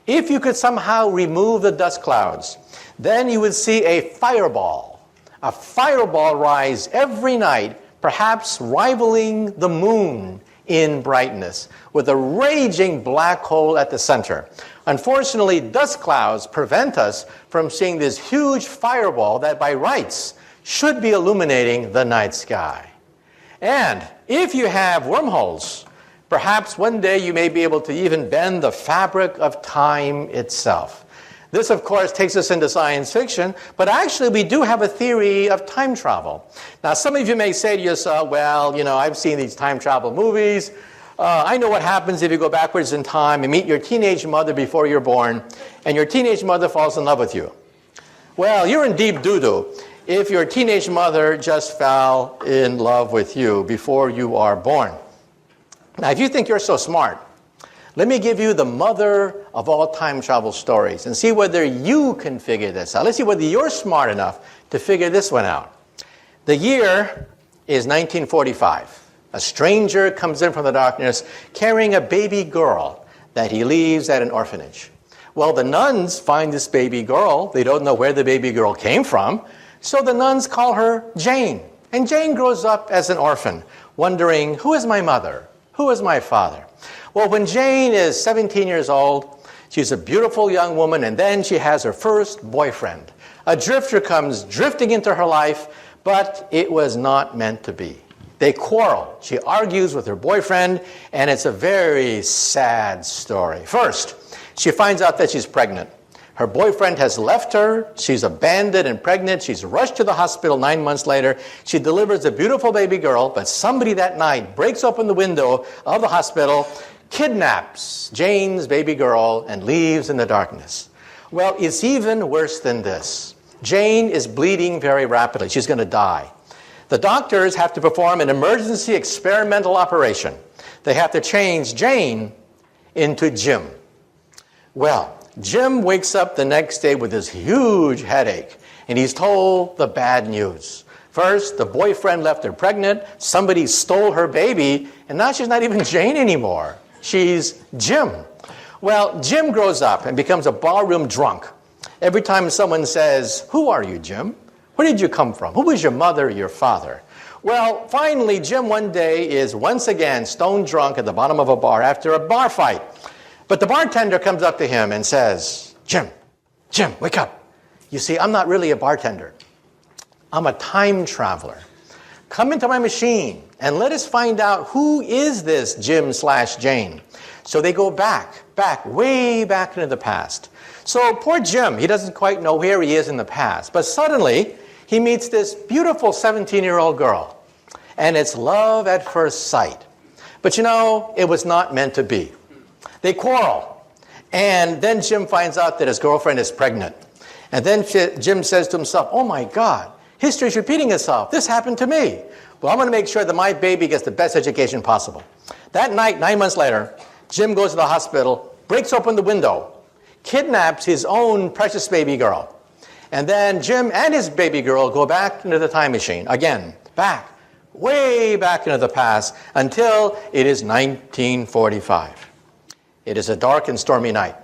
If you could somehow remove the dust clouds, then you would see a fireball rise every night, perhaps rivaling the moon in brightness, with a raging black hole at the center. Unfortunately, dust clouds prevent us from seeing this huge fireball that by rights should be illuminating the night sky. And if you have wormholes, perhaps one day you may be able to even bend the fabric of time itself. This, of course, takes us into science fiction, but actually we do have a theory of time travel. Now, some of you may say to yourself, well, I've seen these time travel movies. I know what happens if you go backwards in time and meet your teenage mother before you're born, and your teenage mother falls in love with you. Well, you're in deep doo-doo if your teenage mother just fell in love with you before you are born. Now, if you think you're so smart, let me give you the mother of all time travel stories and see whether you can figure this out. Let's see whether you're smart enough to figure this one out. The year is 1945. A stranger comes in from the darkness carrying a baby girl that he leaves at an orphanage. Well, the nuns find this baby girl. They don't know where the baby girl came from. So the nuns call her Jane. And Jane grows up as an orphan, wondering, who is my mother? Who is my father? Well, when Jane is 17 years old, she's a beautiful young woman, and then she has her first boyfriend. A drifter comes drifting into her life, but it was not meant to be. They quarrel. She argues with her boyfriend, and it's a very sad story. First, she finds out that she's pregnant. Her boyfriend has left her. She's abandoned and pregnant. She's rushed to the hospital 9 months later. She delivers a beautiful baby girl, but somebody that night breaks open the window of the hospital, kidnaps Jane's baby girl, and leaves in the darkness. Well, it's even worse than this. Jane is bleeding very rapidly. She's going to die. The doctors have to perform an emergency experimental operation. They have to change Jane into Jim. Well, Jim wakes up the next day with this huge headache, and he's told the bad news. First, the boyfriend left her pregnant, somebody stole her baby, and now she's not even Jane anymore. She's Jim. Well, Jim grows up and becomes a barroom drunk. Every time someone says, who are you, Jim? Where did you come from? Who was your mother, your father? Well, finally, Jim one day is once again stone drunk at the bottom of a bar after a bar fight. But the bartender comes up to him and says, Jim, wake up. You see, I'm not really a bartender. I'm a time traveler. Come into my machine and let us find out who is this Jim/Jane. So they go back, way back into the past. So poor Jim, he doesn't quite know where he is in the past. But suddenly, he meets this beautiful 17-year-old girl. And it's love at first sight. But you know, it was not meant to be. They quarrel. And then Jim finds out that his girlfriend is pregnant. And then Jim says to himself, oh my God, history's repeating itself. This happened to me. Well, I'm going to make sure that my baby gets the best education possible. That night, 9 months later, Jim goes to the hospital, breaks open the window, kidnaps his own precious baby girl. And then Jim and his baby girl go back into the time machine. Again, way back into the past, until it is 1945. It is a dark and stormy night.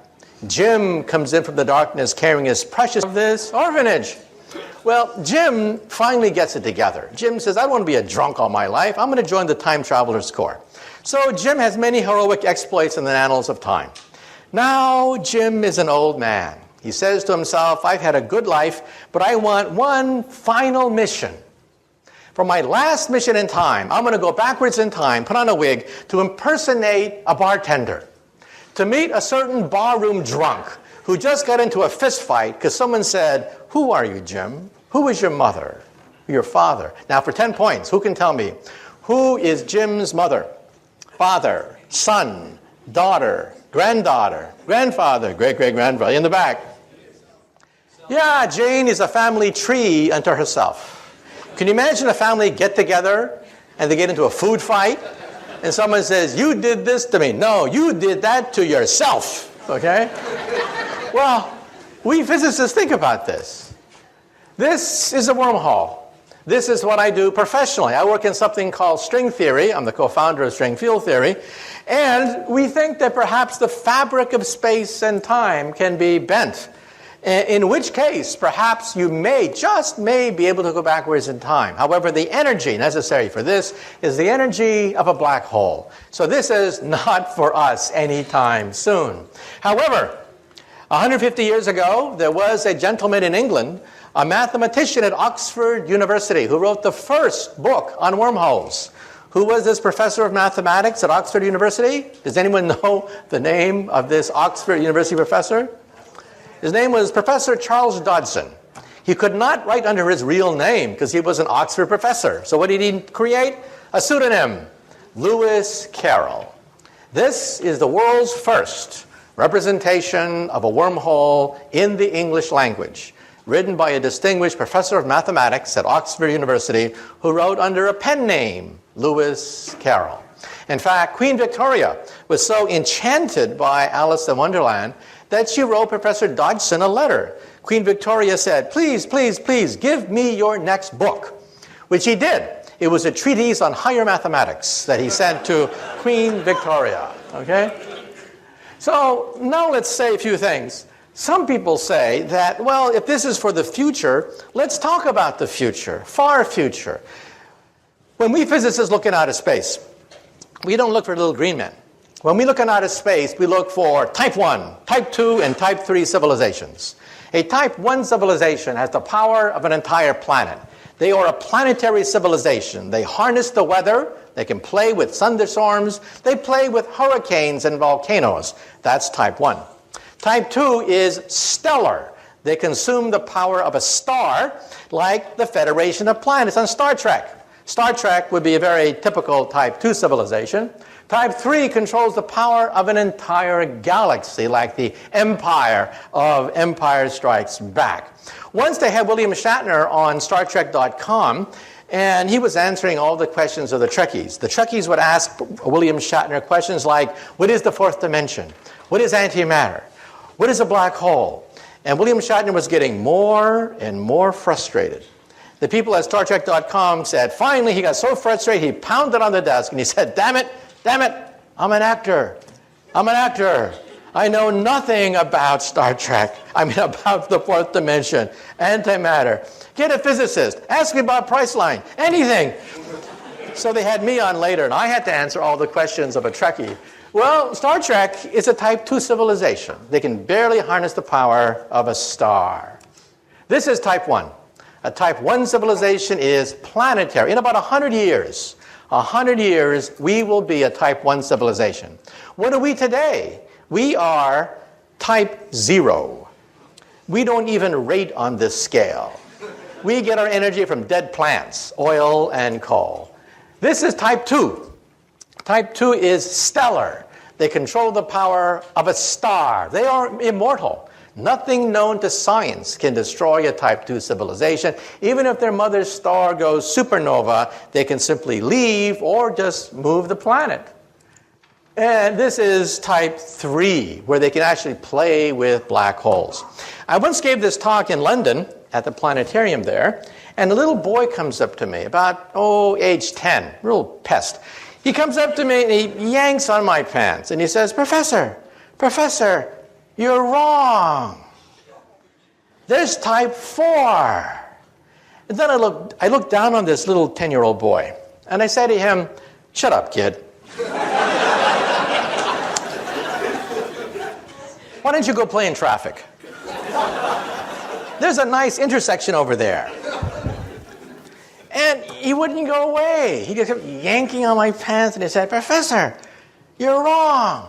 Jim comes in from the darkness carrying his precious of this orphanage. Well, Jim finally gets it together. Jim says, I don't want to be a drunk all my life. I'm going to join the Time Travelers Corps. So Jim has many heroic exploits in the annals of time. Now Jim is an old man. He says to himself, I've had a good life, but I want one final mission. For my last mission in time, I'm going to go backwards in time, put on a wig, to impersonate a bartender. To meet a certain barroom drunk who just got into a fist fight because someone said, who are you, Jim? Who is your mother? Your father? Now for 10 points, who can tell me? Who is Jim's mother? Father, son, daughter, granddaughter, grandfather, great-great-grandfather, in the back. Yeah, Jane is a family tree unto herself. Can you imagine a family get together and they get into a food fight? And someone says, you did this to me. No, you did that to yourself. Okay? Well, we physicists think about this. This is a wormhole. This is what I do professionally. I work in something called string theory. I'm the co-founder of string field theory. And we think that perhaps the fabric of space and time can be bent. In which case, perhaps you just may be able to go backwards in time. However, the energy necessary for this is the energy of a black hole. So this is not for us anytime soon. However, 150 years ago, there was a gentleman in England, a mathematician at Oxford University, who wrote the first book on wormholes. Who was this professor of mathematics at Oxford University? Does anyone know the name of this Oxford University professor? His name was Professor Charles Dodson. He could not write under his real name because he was an Oxford professor. So what did he create? A pseudonym, Lewis Carroll. This is the world's first representation of a wormhole in the English language, written by a distinguished professor of mathematics at Oxford University who wrote under a pen name, Lewis Carroll. In fact, Queen Victoria was so enchanted by Alice in Wonderland that she wrote Professor Dodson a letter. Queen Victoria said, please, please, please, give me your next book, which he did. It was a treatise on higher mathematics that he sent to Queen Victoria. Okay? So now let's say a few things. Some people say that, well, if this is for the future, let's talk about the future, far future. When we physicists look in outer space, we don't look for little green men. When we look in outer space, we look for type 1, type 2, and type 3 civilizations. A type 1 civilization has the power of an entire planet. They are a planetary civilization. They harness the weather. They can play with thunderstorms. They play with hurricanes and volcanoes. That's type 1. Type 2 is stellar. They consume the power of a star, like the Federation of Planets on Star Trek. Star Trek would be a very typical type 2 civilization. Type 3 controls the power of an entire galaxy, like the Empire of Empire Strikes Back. Once they had William Shatner on StarTrek.com, and he was answering all the questions of the Trekkies. The Trekkies would ask William Shatner questions like, what is the fourth dimension? What is antimatter? What is a black hole? And William Shatner was getting more and more frustrated. The people at StarTrek.com said, finally, he got so frustrated, he pounded on the desk, and he said, damn it, I'm an actor. I know nothing about Star Trek. About the fourth dimension, antimatter. Get a physicist. Ask me about Priceline. Anything. So they had me on later, and I had to answer all the questions of a Trekkie. Well, Star Trek is a type 2 civilization. They can barely harness the power of a star. This is type 1. A type 1 civilization is planetary. In about 100 years, we will be a type 1 civilization. What are we today? We are type 0. We don't even rate on this scale. We get our energy from dead plants, oil and coal. This is type 2. Type 2 is stellar. They control the power of a star. They are immortal. Nothing known to science can destroy a type 2 civilization. Even if their mother's star goes supernova, they can simply leave or just move the planet. And this is type 3, where they can actually play with black holes. I once gave this talk in London at the planetarium there, and a little boy comes up to me, about, age 10, real pest. He comes up to me and he yanks on my pants, and he says, Professor, you're wrong. There's type 4. And then I looked down on this little 10-year-old boy, and I said to him, shut up, kid. Why don't you go play in traffic? There's a nice intersection over there. And he wouldn't go away. He just kept yanking on my pants, and he said, Professor, you're wrong.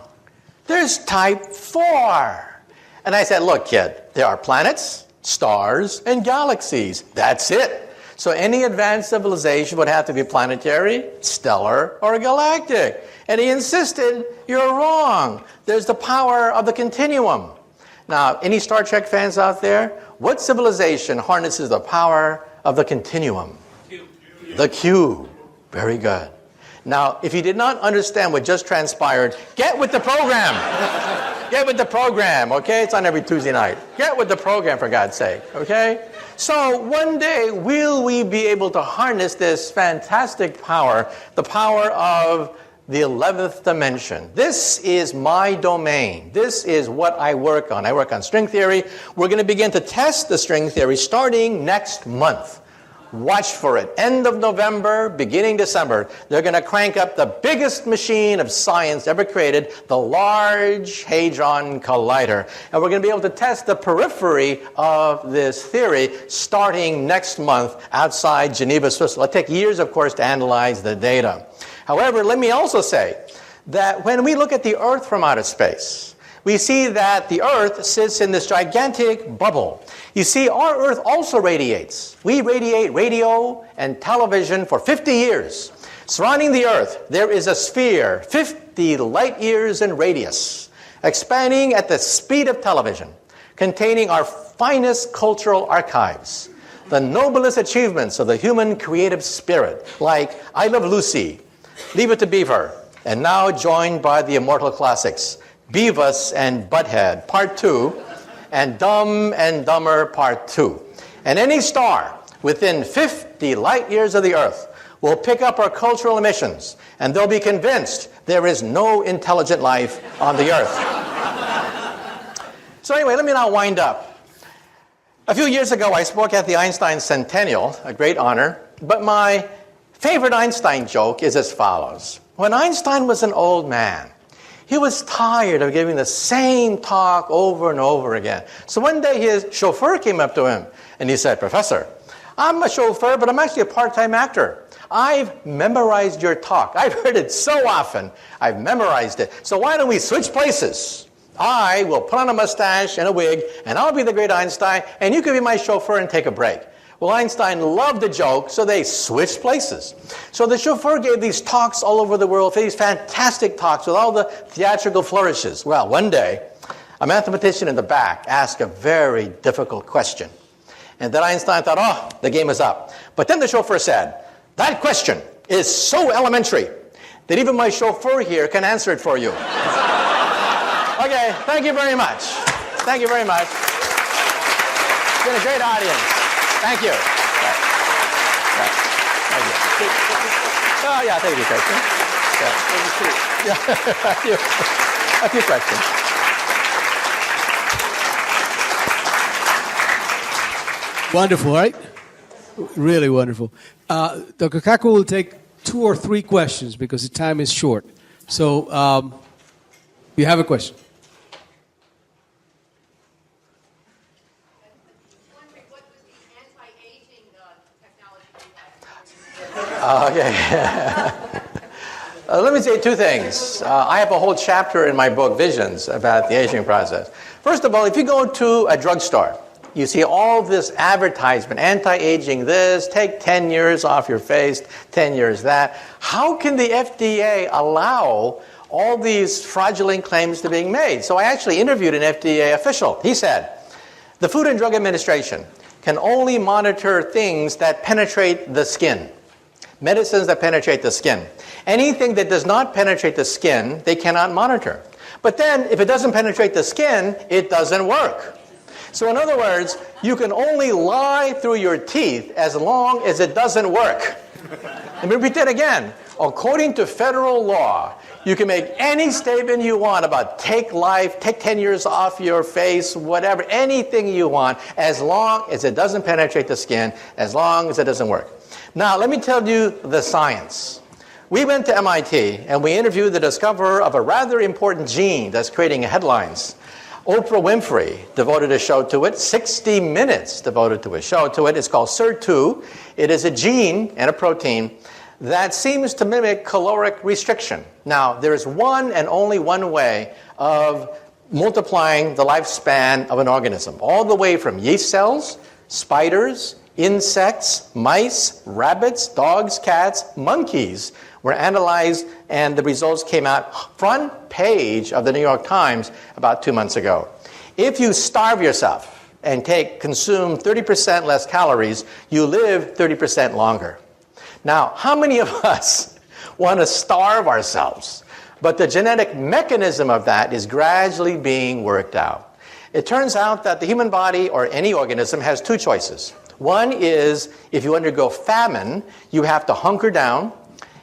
There's type 4. And I said, look, kid, there are planets, stars, and galaxies. That's it. So any advanced civilization would have to be planetary, stellar, or galactic. And he insisted, you're wrong. There's the power of the continuum. Now, any Star Trek fans out there? What civilization harnesses the power of the continuum? The cube. Very good. Now, if you did not understand what just transpired, get with the program. Get with the program, okay? It's on every Tuesday night. Get with the program, for God's sake, okay? So one day, will we be able to harness this fantastic power, the power of the 11th dimension? This is my domain. This is what I work on. I work on string theory. We're going to begin to test the string theory starting next month. Watch for it. End of November, beginning December, they're going to crank up the biggest machine of science ever created, the Large Hadron Collider. And we're going to be able to test the periphery of this theory starting next month outside Geneva, Switzerland. It'll take years, of course, to analyze the data. However, let me also say that when we look at the Earth from outer space, we see that the Earth sits in this gigantic bubble. You see, our Earth also radiates. We radiate radio and television for 50 years. Surrounding the Earth, there is a sphere, 50 light years in radius, expanding at the speed of television, containing our finest cultural archives, the noblest achievements of the human creative spirit, like I Love Lucy, Leave It to Beaver, and now joined by the immortal classics, Beavis and Butthead, Part 2, and Dumb and Dumber, Part 2. And any star within 50 light years of the Earth will pick up our cultural emissions, and they'll be convinced there is no intelligent life on the Earth. So anyway, let me now wind up. A few years ago, I spoke at the Einstein Centennial, a great honor, but my favorite Einstein joke is as follows. When Einstein was an old man, he was tired of giving the same talk over and over again. So one day his chauffeur came up to him and he said, "Professor, I'm a chauffeur, but I'm actually a part-time actor. I've memorized your talk. I've heard it so often. I've memorized it. So why don't we switch places? I will put on a mustache and a wig, and I'll be the great Einstein, and you can be my chauffeur and take a break." Well, Einstein loved the joke, so they switched places. So the chauffeur gave these talks all over the world, these fantastic talks with all the theatrical flourishes. Well, one day, a mathematician in the back asked a very difficult question. And then Einstein thought, oh, the game is up. But then the chauffeur said, "That question is so elementary that even my chauffeur here can answer it for you." Okay, thank you very much. Thank you very much. It's been a great audience. Thank you. Right. Thank you. Oh, yeah, thank you, question. Yeah. A few questions. Wonderful, right? Really wonderful. Dr. Kaku will take 2 or 3 questions because the time is short. So, you have a question? Okay. Let me say 2 things. I have a whole chapter in my book, Visions, about the aging process. First of all, if you go to a drugstore, you see all this advertisement, anti-aging this, take 10 years off your face, 10 years that. How can the FDA allow all these fraudulent claims to being made? So I actually interviewed an FDA official. He said, the Food and Drug Administration can only monitor things that penetrate the skin. Medicines that penetrate the skin. Anything that does not penetrate the skin, they cannot monitor. But then, if it doesn't penetrate the skin, it doesn't work. So in other words, you can only lie through your teeth as long as it doesn't work. Let me repeat that again. According to federal law, you can make any statement you want about take life, take 10 years off your face, whatever, anything you want, as long as it doesn't penetrate the skin, as long as it doesn't work. Now, let me tell you the science. We went to MIT and we interviewed the discoverer of a rather important gene that's creating headlines. Oprah Winfrey devoted a show to it. 60 Minutes devoted to a show to it. It's called SIR2. It is a gene and a protein that seems to mimic caloric restriction. Now, there is one and only one way of multiplying the lifespan of an organism, all the way from yeast cells, spiders, insects, mice, rabbits, dogs, cats, monkeys were analyzed, and the results came out front page of the New York Times about 2 months ago. If you starve yourself and consume 30% less calories, you live 30% longer. Now, how many of us want to starve ourselves? But the genetic mechanism of that is gradually being worked out. It turns out that the human body, or any organism, has 2 choices. One is, if you undergo famine, you have to hunker down,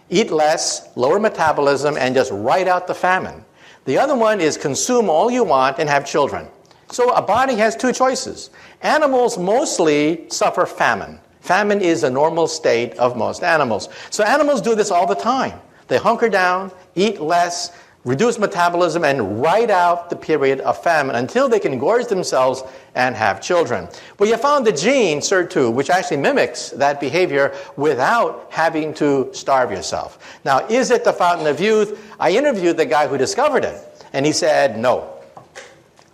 eat less, lower metabolism, and just ride out the famine. The other one is consume all you want and have children. So a body has 2 choices. Animals mostly suffer famine. Famine is a normal state of most animals. So animals do this all the time. They hunker down, eat less, reduce metabolism, and ride out the period of famine until they can gorge themselves and have children. Well, you found the gene, SIR2, which actually mimics that behavior without having to starve yourself. Now, is it the fountain of youth? I interviewed the guy who discovered it, and he said, no.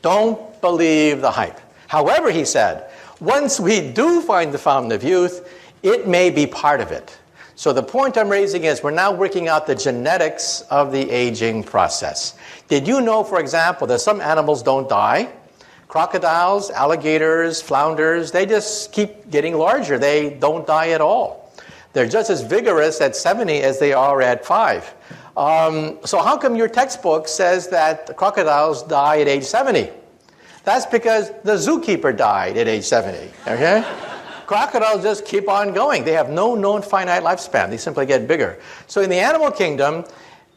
Don't believe the hype. However, he said, once we do find the fountain of youth, it may be part of it. So the point I'm raising is we're now working out the genetics of the aging process. Did you know, for example, that some animals don't die? Crocodiles, alligators, flounders, they just keep getting larger. They don't die at all. They're just as vigorous at 70 as they are at 5. So how come your textbook says that crocodiles die at age 70? That's because the zookeeper died at age 70, okay? Crocodiles just keep on going. They have no known finite lifespan. They simply get bigger. So in the animal kingdom,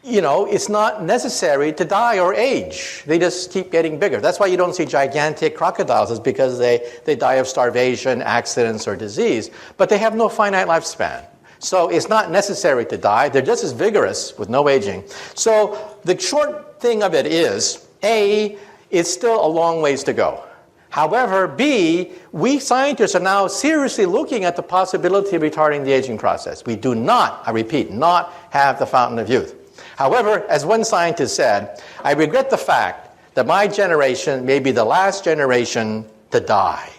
it's not necessary to die or age. They just keep getting bigger. That's why you don't see gigantic crocodiles, is because they die of starvation, accidents, or disease. But they have no finite lifespan. So it's not necessary to die. They're just as vigorous with no aging. So the short thing of it is, A, it's still a long ways to go. However, B, we scientists are now seriously looking at the possibility of retarding the aging process. We do not, I repeat, not have the fountain of youth. However, as one scientist said, I regret the fact that my generation may be the last generation to die.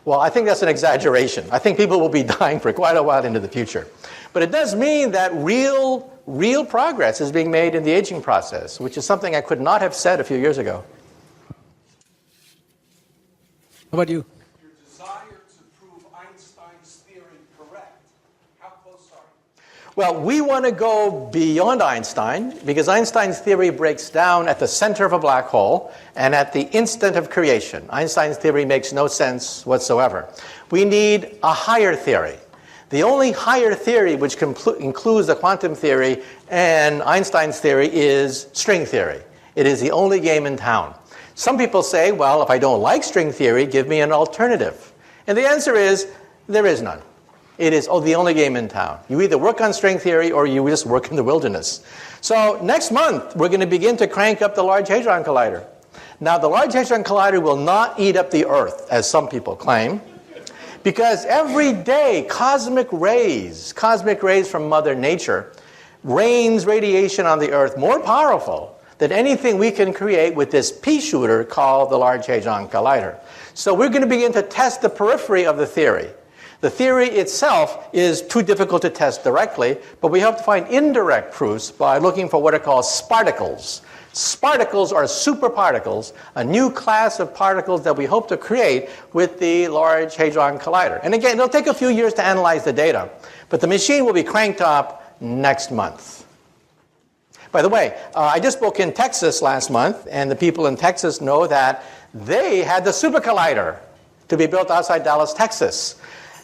Well, I think that's an exaggeration. I think people will be dying for quite a while into the future. But it does mean that real progress is being made in the aging process, which is something I could not have said a few years ago. How about you? Your desire to prove Einstein's theory correct. How close are you? Well, we want to go beyond Einstein, because Einstein's theory breaks down at the center of a black hole and at the instant of creation. Einstein's theory makes no sense whatsoever. We need a higher theory. The only higher theory which includes the quantum theory and Einstein's theory is string theory. It is the only game in town. Some people say, well, if I don't like string theory, give me an alternative. And the answer is, there is none. It is the only game in town. You either work on string theory or you just work in the wilderness. So next month, we're going to begin to crank up the Large Hadron Collider. Now, the Large Hadron Collider will not eat up the Earth, as some people claim, because every day cosmic rays from Mother Nature rains radiation on the Earth more powerful than anything we can create with this pea shooter called the Large Hadron Collider. So we're going to begin to test the periphery of the theory. The theory itself is too difficult to test directly, but we have to find indirect proofs by looking for what are called sparticles. Sparticles are superparticles, a new class of particles that we hope to create with the Large Hadron Collider. And again, it'll take a few years to analyze the data, but the machine will be cranked up next month. By the way, I just spoke in Texas last month, and the people in Texas know that they had the Super Collider to be built outside Dallas, Texas.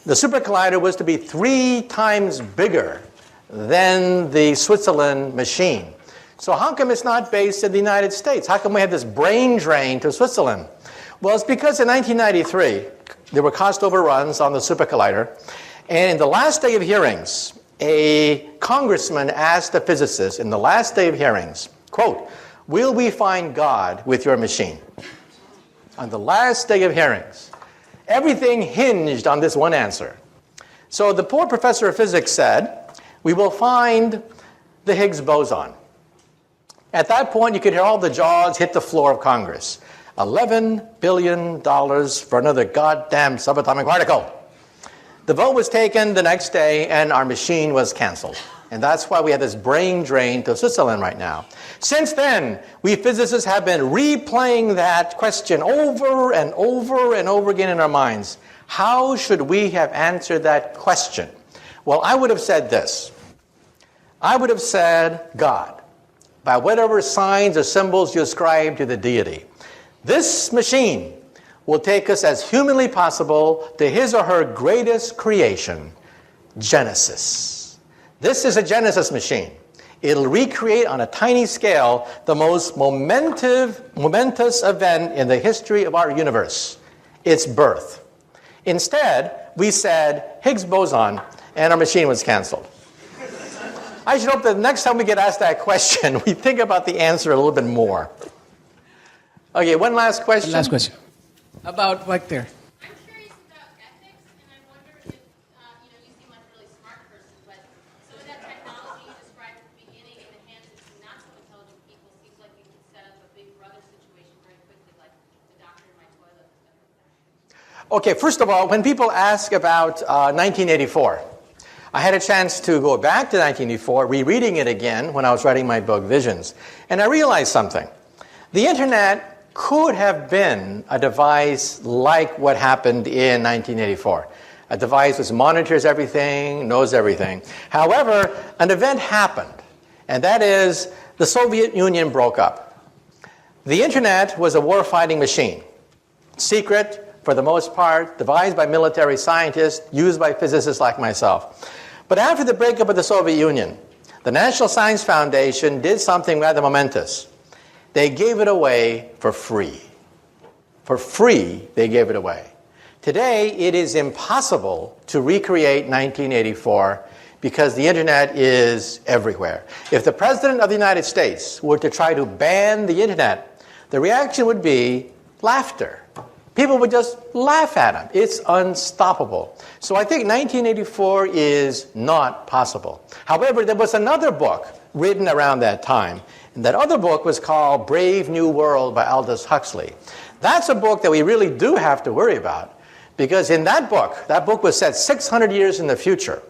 The Super Collider was to be 3 times bigger than the Switzerland machine. So how come it's not based in the United States? How come we had this brain drain to Switzerland? Well, it's because in 1993, there were cost overruns on the Super Collider, and in the last day of hearings, a congressman asked a physicist in the last day of hearings, quote, "Will we find God with your machine?" On the last day of hearings. Everything hinged on this one answer. So the poor professor of physics said, "We will find the Higgs boson." At that point, you could hear all the jaws hit the floor of Congress. $11 billion for another goddamn subatomic particle. The vote was taken the next day, and our machine was canceled. And that's why we have this brain drain to Switzerland right now. Since then, we physicists have been replaying that question over and over and over again in our minds. How should we have answered that question? Well, I would have said this. I would have said God, by whatever signs or symbols you ascribe to the deity. This machine will take us as humanly possible to his or her greatest creation, Genesis. This is a Genesis machine. It'll recreate on a tiny scale the most momentous event in the history of our universe, its birth. Instead, we said Higgs boson, and our machine was canceled. I should hope that the next time we get asked that question, we think about the answer a little bit more. Okay, one last question. Last question. About right there. I'm curious about ethics, and I wonder if, you seem like a really smart person, but some of that technology you described at the beginning in the hands of some not so intelligent people seems like you could set up a big brother situation very quickly, like the doctor in my toilet. Okay, first of all, when people ask about 1984, I had a chance to go back to 1984, rereading it again when I was writing my book, Visions. And I realized something. The Internet could have been a device like what happened in 1984. A device which monitors everything, knows everything. However, an event happened, and that is the Soviet Union broke up. The Internet was a war-fighting machine. Secret, for the most part, devised by military scientists, used by physicists like myself. But after the breakup of the Soviet Union, the National Science Foundation did something rather momentous. They gave it away for free. For free, they gave it away. Today, it is impossible to recreate 1984 because the internet is everywhere. If the President of the United States were to try to ban the internet, the reaction would be laughter. People would just laugh at him. It's unstoppable. So I think 1984 is not possible. However, there was another book written around that time. And that other book was called Brave New World by Aldous Huxley. That's a book that we really do have to worry about. Because in that book was set 600 years in the future.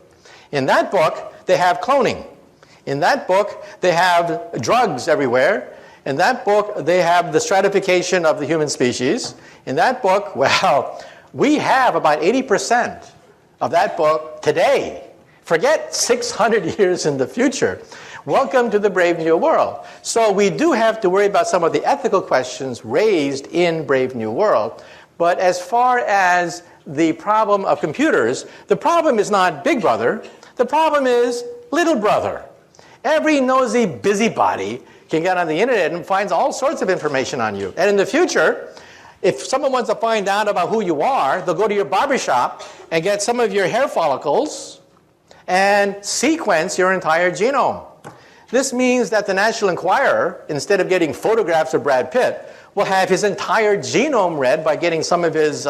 In that book, they have cloning. In that book, they have drugs everywhere. In that book, they have the stratification of the human species. In that book, well, we have about 80% of that book today. Forget 600 years in the future. Welcome to the Brave New World. So we do have to worry about some of the ethical questions raised in Brave New World. But as far as the problem of computers, the problem is not Big Brother. The problem is Little Brother. Every nosy busybody can get on the internet and finds all sorts of information on you. And in the future, if someone wants to find out about who you are, they'll go to your barbershop and get some of your hair follicles and sequence your entire genome. This means that the National Enquirer, instead of getting photographs of Brad Pitt, will have his entire genome read by getting some of his,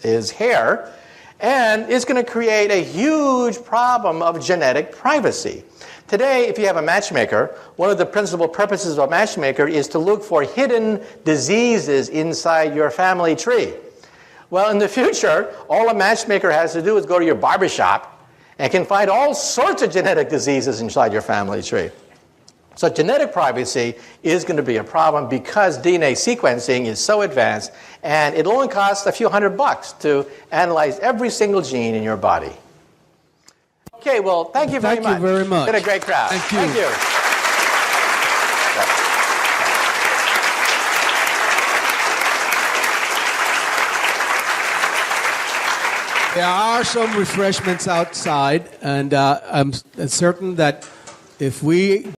his hair, and it's going to create a huge problem of genetic privacy. Today, if you have a matchmaker, one of the principal purposes of a matchmaker is to look for hidden diseases inside your family tree. Well, in the future, all a matchmaker has to do is go to your barbershop and can find all sorts of genetic diseases inside your family tree. So genetic privacy is going to be a problem because DNA sequencing is so advanced, and it only costs a few $100 to analyze every single gene in your body. Okay, well, thank you very much. Thank you very much. It's been a great crowd. Thank you. Thank you. There are some refreshments outside, and I'm certain that if we